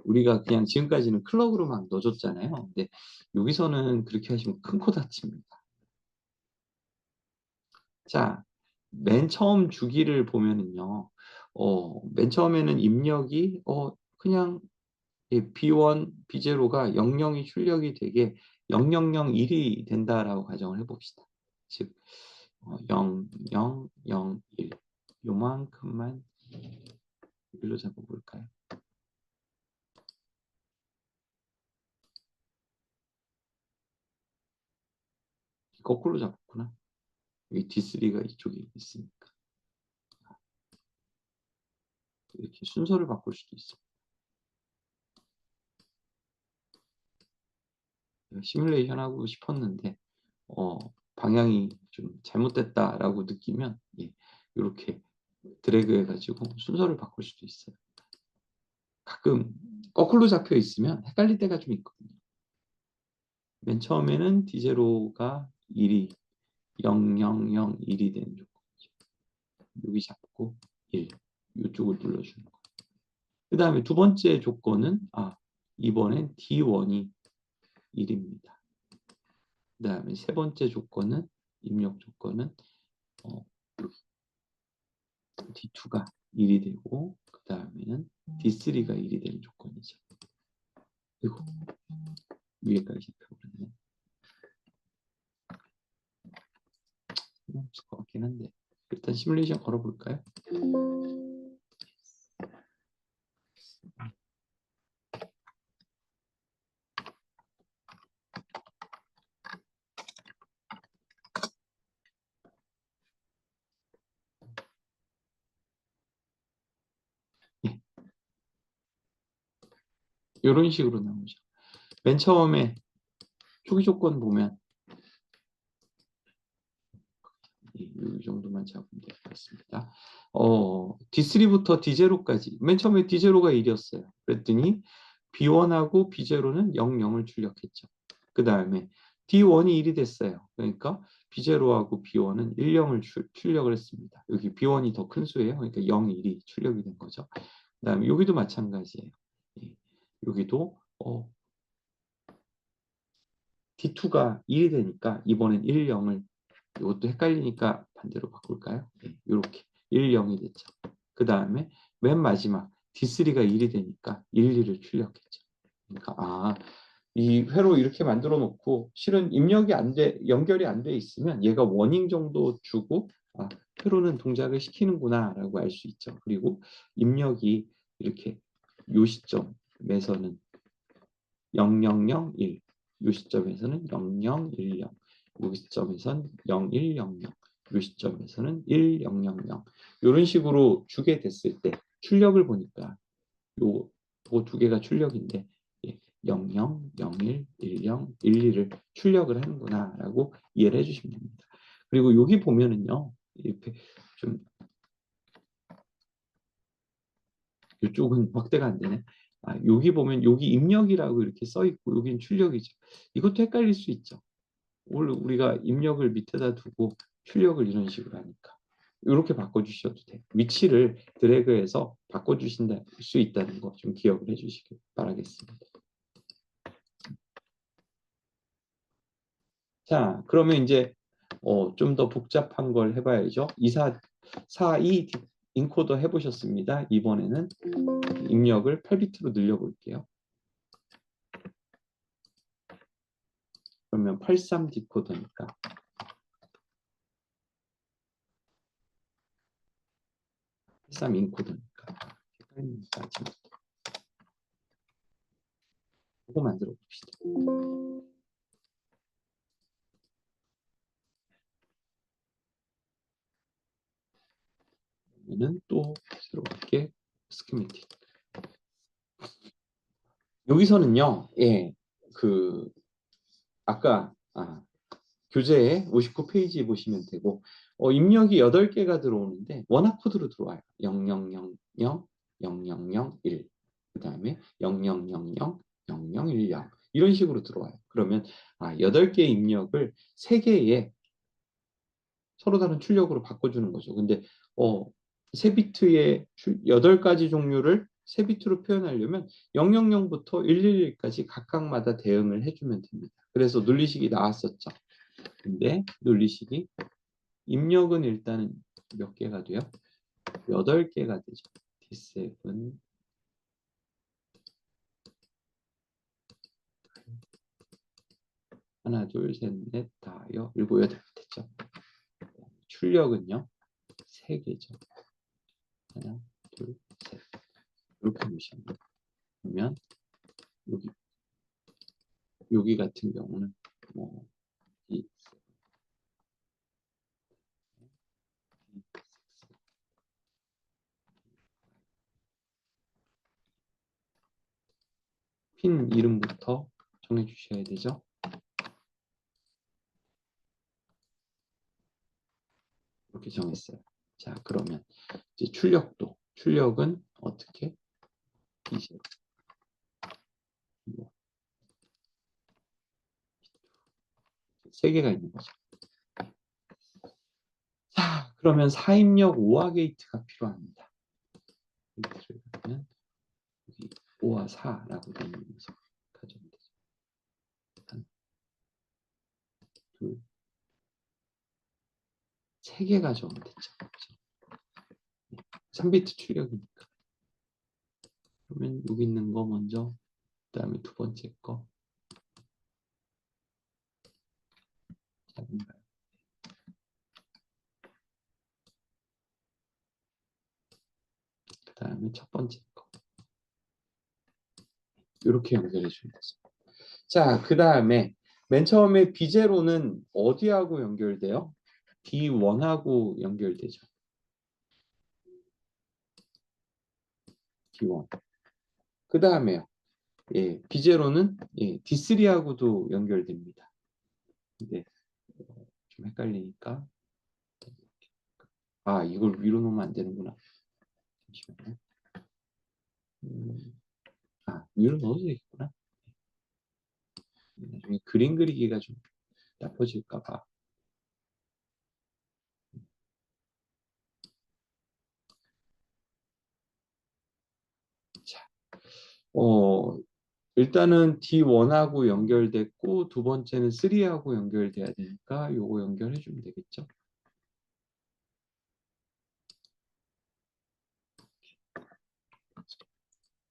우리가 그냥 지금까지는 클럭으로 막 넣어줬잖아요. 근데 여기서는 그렇게 하시면 큰 코 다칩니다. 자, 맨 처음 주기를 보면은요. 맨 처음에는 입력이 그냥 B1, B0가 00이 출력이 되게 0001이 된다라고 가정을 해봅시다. 즉 0, 0, 0, 1 요만큼만 일로 잡아볼까요? 거꾸로 잡았구나. 여기 D3가 이쪽에 있으니까 이렇게 순서를 바꿀 수도 있어요. 시뮬레이션 하고 싶었는데 방향이 좀 잘못됐다라고 느끼면 이렇게 드래그 해가지고 순서를 바꿀 수도 있어요. 가끔 거꾸로 잡혀 있으면 헷갈릴 때가 좀 있거든요. 맨 처음에는 D0가 1이 0, 0, 0, 1이 되는 조건이죠. 여기 잡고 1, 이쪽을 눌러주는 거. 그 다음에 두 번째 조건은 이번엔 D1이 1입니다. 그 다음에 세 번째 조건은 입력 조건은 D2가 1이 되고 그 다음에는 D3가 1이 되는 조건이죠. 그리고 위에까지 잡혀버렸네. 없을 것 같긴 한데 일단 시뮬레이션 걸어볼까요? 예. 이런 식으로 나오죠. 맨 처음에 초기 조건 보면 이 정도만 잡으면 될 것 같습니다. D3부터 D0까지 맨 처음에 D0가 1이었어요. 그랬더니 B1하고 B0는 0, 0을 출력했죠. 그 다음에 D1이 1이 됐어요. 그러니까 B0하고 B1은 1, 0을 출력을 했습니다. 여기 B1이 더 큰 수예요. 그러니까 0, 1이 출력이 된 거죠. 그 다음에 여기도 마찬가지예요. 여기도 D2가 1이 되니까 이번엔 1, 0을 이것도 헷갈리니까 반대로 바꿀까요? 이렇게 1, 0이 됐죠. 그 다음에 맨 마지막 D3가 1이 되니까 1, 2를 출력했죠. 그러니까 이 회로 이렇게 만들어 놓고 실은 입력이 안 돼, 연결이 안 돼 있으면 얘가 워닝 정도 주고 회로는 동작을 시키는구나라고 알 수 있죠. 그리고 입력이 이렇게 요 시점에서는 0001, 요 시점에서는 0010, 요 시점에서는 0100, 요 시점에서는 1000 이런 식으로 주게 됐을 때 출력을 보니까 요 두 개가 출력인데 00, 01, 10, 12를 출력을 하는구나라고 이해를 해주시면 됩니다. 그리고 여기 보면은요 이렇게 좀 이쪽은 확대가 안 되네. 여기 보면 여기 입력이라고 이렇게 써 있고 여기는 출력이죠. 이것도 헷갈릴 수 있죠. 원래 우리가 입력을 밑에다 두고 출력을 이런 식으로 하니까 이렇게 바꿔주셔도 돼요. 위치를 드래그해서 바꿔주신다 수 있다는 거 좀 기억을 해주시길 바라겠습니다. 자, 그러면 이제 좀 더 복잡한 걸 해봐야죠. 42 인코더 해보셨습니다. 이번에는 입력을 8비트로 늘려볼게요. 그러면 83 디코더니까 83 인코더니까 헷갈리니까 지금 이거 만들어 봅시다. 그러면은 또 새롭게 스키매틱. 여기서는요, 예, 그 아까 교재 59페이지 보시면 되고 입력이 8개가 들어오는데 원화 코드로 들어와요. 0000 0001 그 다음에 0000 0010 이런 식으로 들어와요. 그러면 8개 입력을 3개의 서로 다른 출력으로 바꿔주는 거죠. 근데 3비트의 8가지 종류를 3비트로 표현하려면 000부터 111까지 각각마다 대응을 해주면 됩니다. 그래서 논리식이 나왔었죠. 근데 논리식이 입력은 일단은 몇 개가 돼요? 8개가 되죠. D7 하나 둘셋넷 다여 일곱 여덟 됐죠. 출력은요 3개죠. 하나 둘셋 이렇게 보시면 돼요. 그러면 여기 같은 경우는 이 핀 이름부터 정해 주셔야 되죠. 이렇게 정했어요. 자, 그러면 이제 출력은 어떻게? D0 3개가 있는 거죠. 자, 그러면 4입력 5화 게이트가 필요합니다. 게이트를 그러면 여기 5와 4라고 되어 있는 녀석 가져오면 되죠. 한, 둘, 3개 가져오면 됐죠. 그렇죠? 3비트 출력이니까. 그러면 여기 있는 거 먼저, 그 다음에 두 번째 거. 작은가요? 그 다음에 첫 번째 거. 이렇게 연결해 주면 되죠. 자, 그 다음에 맨 처음에 B0는 어디하고 연결돼요? D1하고 연결되죠. D1. 그 다음에요. 예, B0는 D3하고도 연결됩니다. 근데 좀 헷갈리니까 이걸 위로 놓으면 안 되는구나. 잠시만요. 위로 넣어도 되겠구나. 나중에 그림 그리기가 좀 나빠질까 봐. 자, 일단은 D1하고 연결됐고 두 번째는 3하고 연결돼야 되니까 요거 연결해 주면 되겠죠.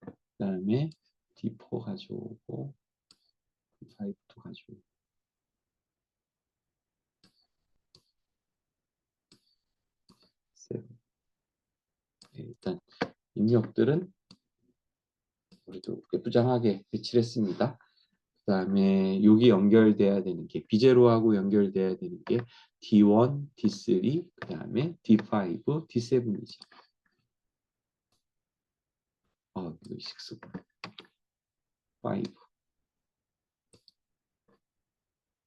그 다음에 D4 가져오고 D5도 가져오고 일단 입력들은 우리도 예쁘장하게 배치를 했습니다. 그 다음에 여기 연결돼야 되는 게 B0하고 연결돼야 되는 게 D1, D3, 그 다음에 D5, D7이죠. 이거 6, 5,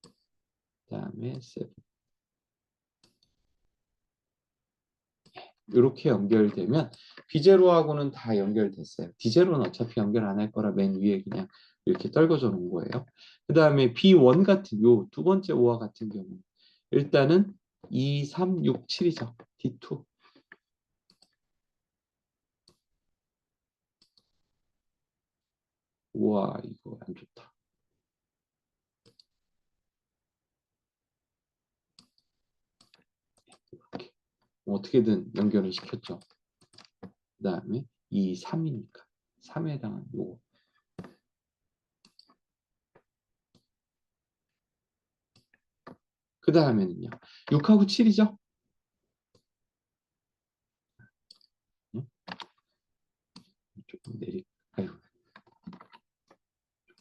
그 다음에 7. 이렇게 연결되면 B0하고는 다 연결됐어요. D0는 어차피 연결 안 할 거라 맨 위에 그냥 이렇게 떨궈져 놓은 거예요. 그 다음에 B1 같은 요 두 번째 5화 같은 경우 일단은 2, 3, 6, 7이죠. D2. 우와 이거 안 좋다. 이렇게 어떻게든 연결을 시켰죠. 그 다음에 2, 3이니까 3에 해당하는 요거 그 다음에는요. 6하고 7이죠? 조금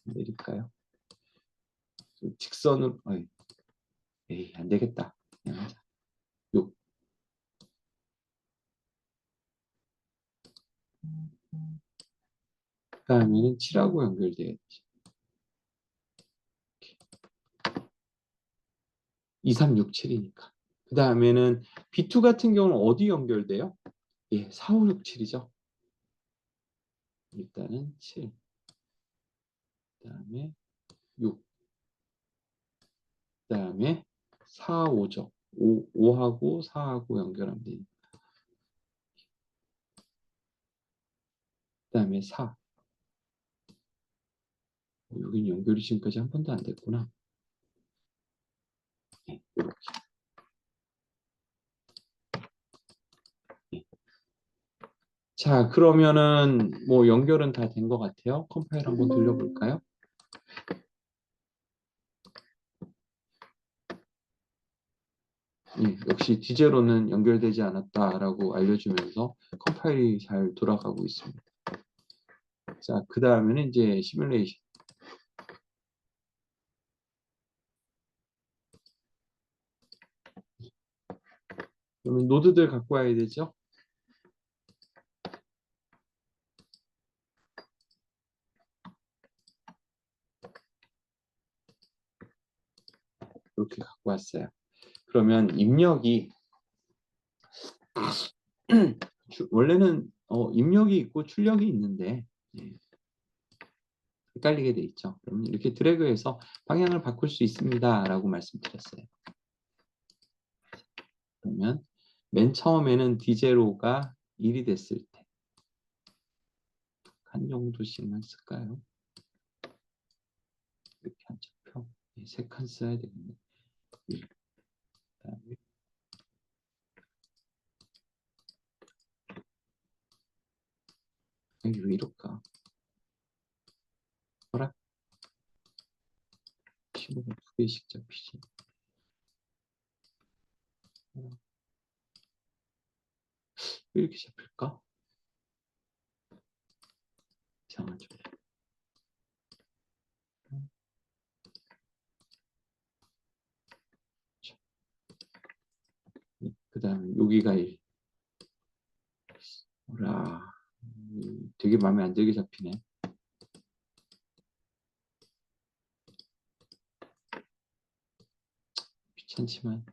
내릴까요? 직선으로, 에이, 안 되겠다. 그냥 하자. 6. 그 다음에는 7하고 연결돼야지. 2, 3, 6, 7이니까. 그 다음에는 B2 같은 경우는 어디 연결돼요? 예, 4, 5, 6, 7이죠. 일단은 7. 그 다음에 6. 그 다음에 4, 5죠. 5하고 4하고 연결하면 되니까. 그 다음에 4. 여긴 연결이 지금까지 한 번도 안 됐구나. 네, 이렇게. 네. 자, 그러면은 뭐 연결은 다 된 것 같아요. 컴파일 한번 돌려볼까요? 역시 디제로는 연결되지 않았다라고 알려주면서 컴파일이 잘 돌아가고 있습니다. 자, 그 다음에는 이제 시뮬레이션. 그러면 노드들 갖고 와야 되죠? 이렇게 갖고 왔어요. 그러면 입력이 원래는 입력이 있고 출력이 있는데 헷갈리게 돼 있죠. 그러면 이렇게 드래그해서 방향을 바꿀 수 있습니다라고 말씀드렸어요. 그러면 맨 처음에는 D0가 1이 됐을 때 한 정도씩만 쓸까요? 이렇게 한 표. 3칸 써야 되겠네. 그다음에 왜 이럴까? 뭐라? 신호가 2개씩 잡히지. 왜 이렇게 잡힐까? 이상하죠. 그 다음에 여기가 1. 뭐라. 되게 마음에 안 들게 잡히네. 귀찮지만.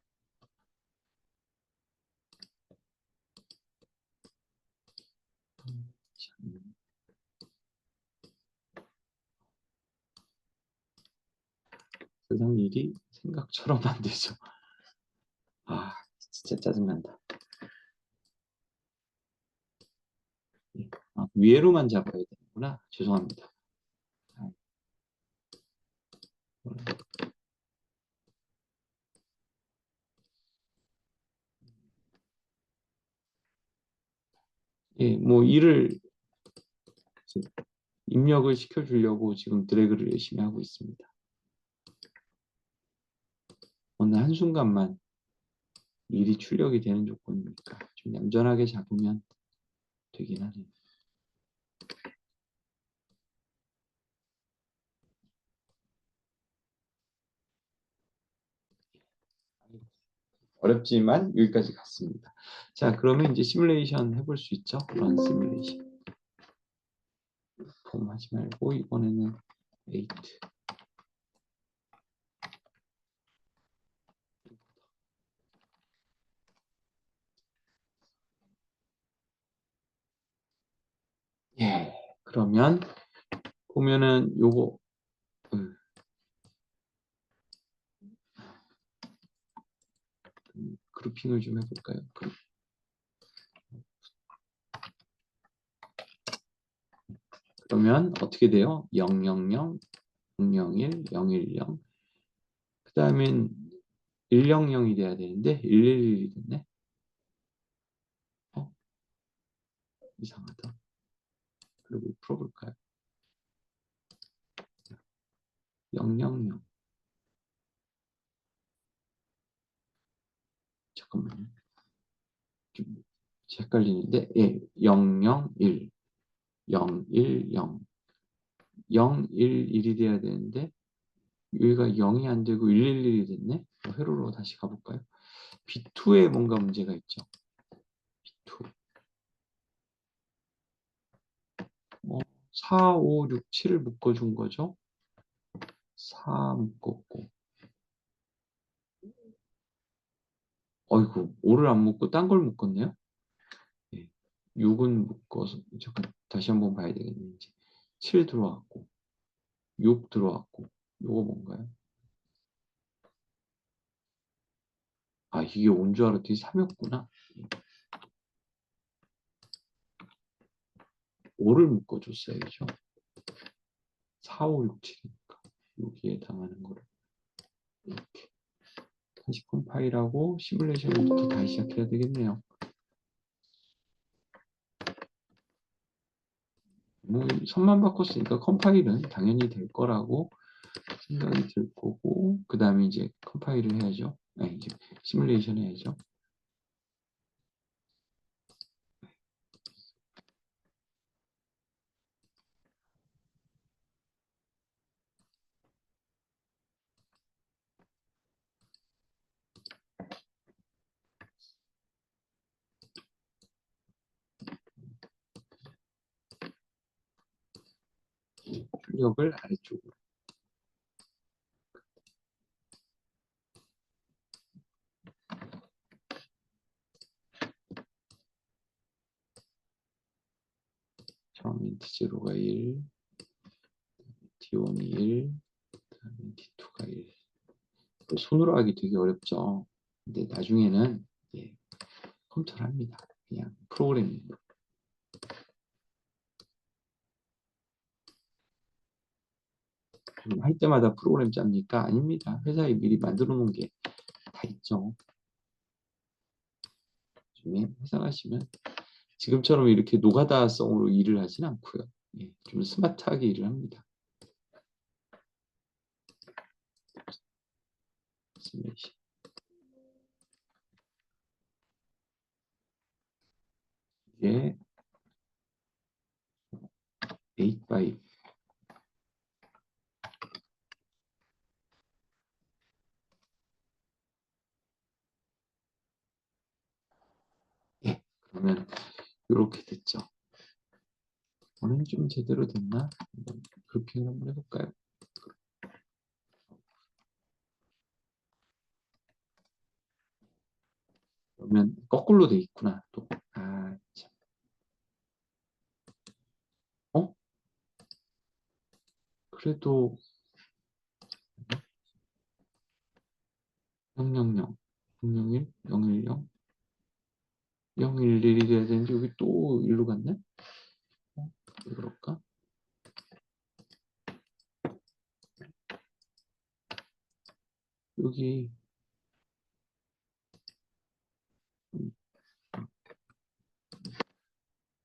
참. 세상 일이 생각처럼 안 되죠. 아, 진짜 짜증난다. 위에로만 잡아야 되는구나. 죄송합니다. 예, 뭐 일을 입력을 시켜주려고 지금 드래그를 열심히 하고 있습니다. 어느 한순간만 일이 출력이 되는 조건이니까 좀 얌전하게 잡으면 되긴 하네요. 어렵지만 여기까지 갔습니다. 자, 그러면 이제 시뮬레이션 해볼 수 있죠? 런 시뮬레이션. 폼 하지 말고 이번에는 8. 예. 그러면 보면은 요거 그룹핑을 좀 해볼까요? 그러면 어떻게 돼요? 000, 001, 010. 그 다음엔 100이 돼야 되는데 111이 됐네. 이상하다. 그리고 풀어볼까요? 000. 잠깐만요. 좀 헷갈리는데, 예, 001, 010, 011이 돼야 되는데, 여기가 0이 안 되고 111이 됐네? 회로로 다시 가볼까요? B2에 뭔가 문제가 있죠. B2. 4, 5, 6, 7을 묶어준 거죠. 4 묶었고. 어이구, 5를 안 묶고 딴 걸 묶었네요. 예. 6은 묶어서, 잠깐, 다시 한번 봐야 되겠는지. 7 들어왔고, 6 들어왔고, 요거 뭔가요? 아, 이게 온 줄 알았더니 3였구나. 5를 묶어줬어야죠. 4, 5, 6, 7이니까. 여기에 해당하는 거를. 이렇게. 다시 컴파일하고 시뮬레이션부터 다시 시작해야 되겠네요. 뭐 선만 바꿨으니까 컴파일은 당연히 될 거라고 생각이 들 거고, 그 다음에 이제 컴파일을 해야죠. 아니, 이제 시뮬레이션 해야죠. 출력을 아래쪽으로. 처음 인티제로가 1, D1이 1, 그 다음에 D2가 1. 손으로 하기 되게 어렵죠. 근데 나중에는 예, 컴퓨터를 합니다. 그냥 프로그래밍으로. 할 때마다 프로그램 짭니까? 아닙니다. 회사에 미리 만들어 놓은 게 다 있죠. 나중에 회사 가시면 지금처럼 이렇게 노가다성으로 일을 하진 않고요. 예, 좀 스마트하게 일을 합니다. 시뮬레이션. 이게 8 by 예, 그러면 이렇게 됐죠. 오늘 좀 제대로 됐나? 한번 그래핑을 한번 해볼까요? 그러면 거꾸로 돼 있구나. 또. 아, 참. 어? 그래도 000, 001, 010, 011이 돼야 되는데 여기 또 일로 갔네? 왜 그럴까? 여기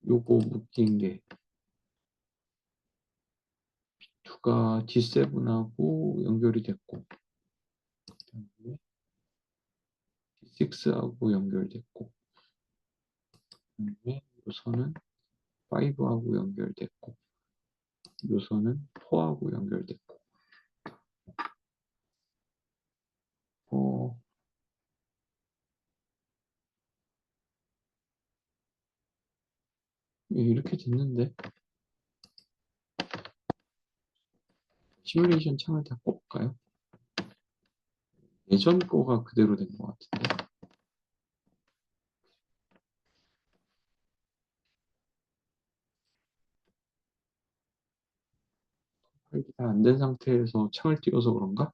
요거 묶인 게 2가 D7하고 연결이 됐고 그다음에 D6하고 연결됐고 그다음에 요선은 5하고 연결됐고 요선은 4하고 연결됐고 어, 이렇게 됐는데 시뮬레이션 창을 다 뽑을까요? 예전 거가 그대로 된 것 같은데 파일이 다 안 된 상태에서 창을 띄워서 그런가?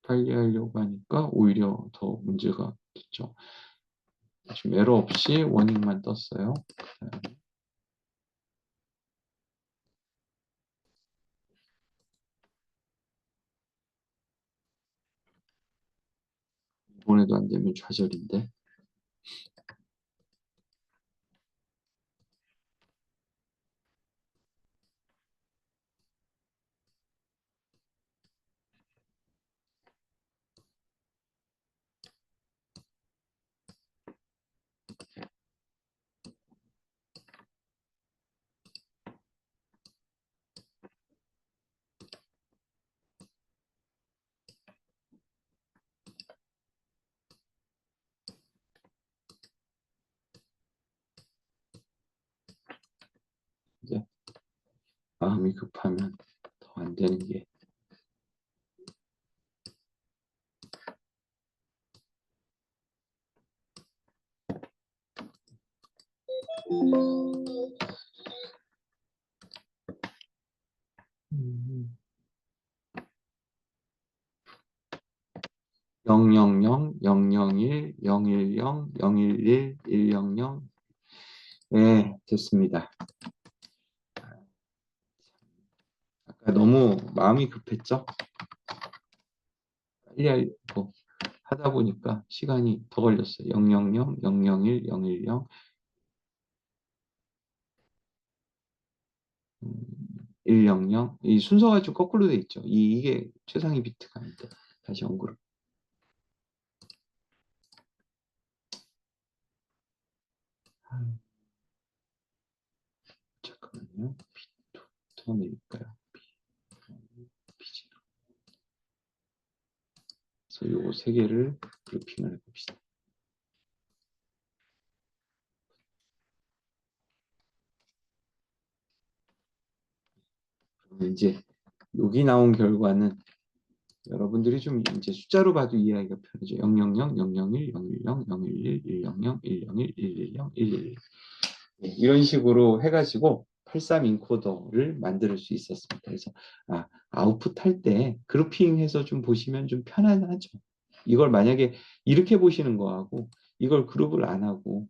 관리하려고 하니까 오히려 더 문제가 됐죠. 지금 에러 없이 워닝만 떴어요. 이번에도 안 되면 좌절인데. 마음이 급하면 더 안 되는 게 음, 000, 001, 010, 011, 100. 네, 됐습니다. 아까 너무 마음이 급했죠? 빨리 하려고 하다 보니까 시간이 더 걸렸어요. 000, 001, 010, 100. 이 순서가 좀 거꾸로 돼 있죠. 이게 최상위 비트가 아닌데 다시 연구를. 잠깐만요. 비트부터 내릴까요? 그래서 요거 세 개를 그룹핑을 해봅시다. 그러면 이제 여기 나온 결과는 여러분들이 좀 이제 숫자로 봐도 이해하기가 편하죠. 000, 001, 010, 011, 100, 101, 110, 111. 이런 식으로 해가지고 83 인코더를 만들 수 있었습니다. 그래서 아웃풋 할 때 그룹핑해서 좀 보시면 좀 편안하죠. 이걸 만약에 이렇게 보시는 거하고 이걸 그룹을 안 하고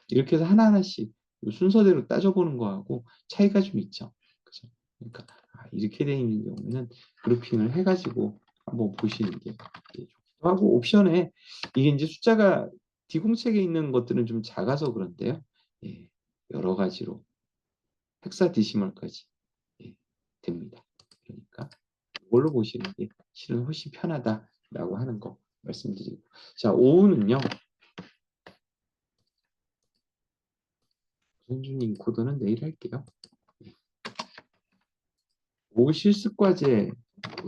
이렇게 해서 하나하나씩 순서대로 따져보는 거하고 차이가 좀 있죠. 그죠? 그러니까 이렇게 돼 있는 경우에는 그룹핑을 해가지고 한번 보시는 게 좋기도 하고 옵션에 이게 이제 숫자가 디공책에 있는 것들은 좀 작아서 그런데요. 예, 여러 가지로 헥사데시멀까지 됩니다. 그러니까 이걸로 보시는 게 실은 훨씬 편하다라고 하는 거 말씀드리고 자 오후는요. 손준님 코드는 내일 할게요. 오후 실습과제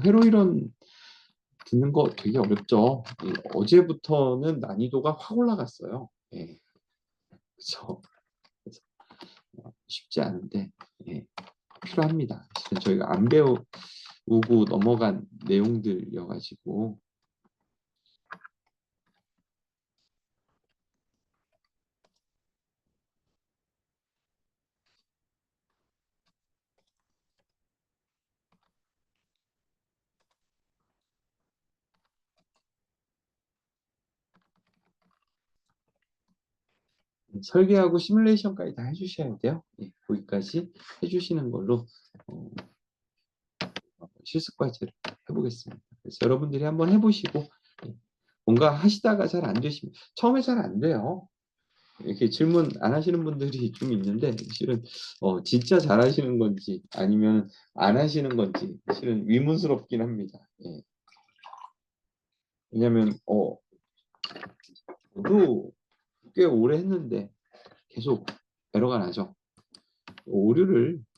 회로 이론 듣는 거 되게 어렵죠. 어제부터는 난이도가 확 올라갔어요. 예, 그렇죠. 쉽지 않은데 필요합니다. 실은 저희가 안 배우고 넘어간 내용들이어가지고 설계하고 시뮬레이션까지 다 해주셔야 돼요. 거기까지 해주시는 걸로 실습과제를 해보겠습니다. 그래서 여러분들이 한번 해보시고 뭔가 하시다가 잘 안 되시면 처음에 잘 안 돼요. 이렇게 질문 안 하시는 분들이 좀 있는데 실은 진짜 잘하시는 건지 아니면 안 하시는 건지 실은 의문스럽긴 합니다. 왜냐하면 저도 꽤 오래 했는데 계속 에러가 나죠. 오류를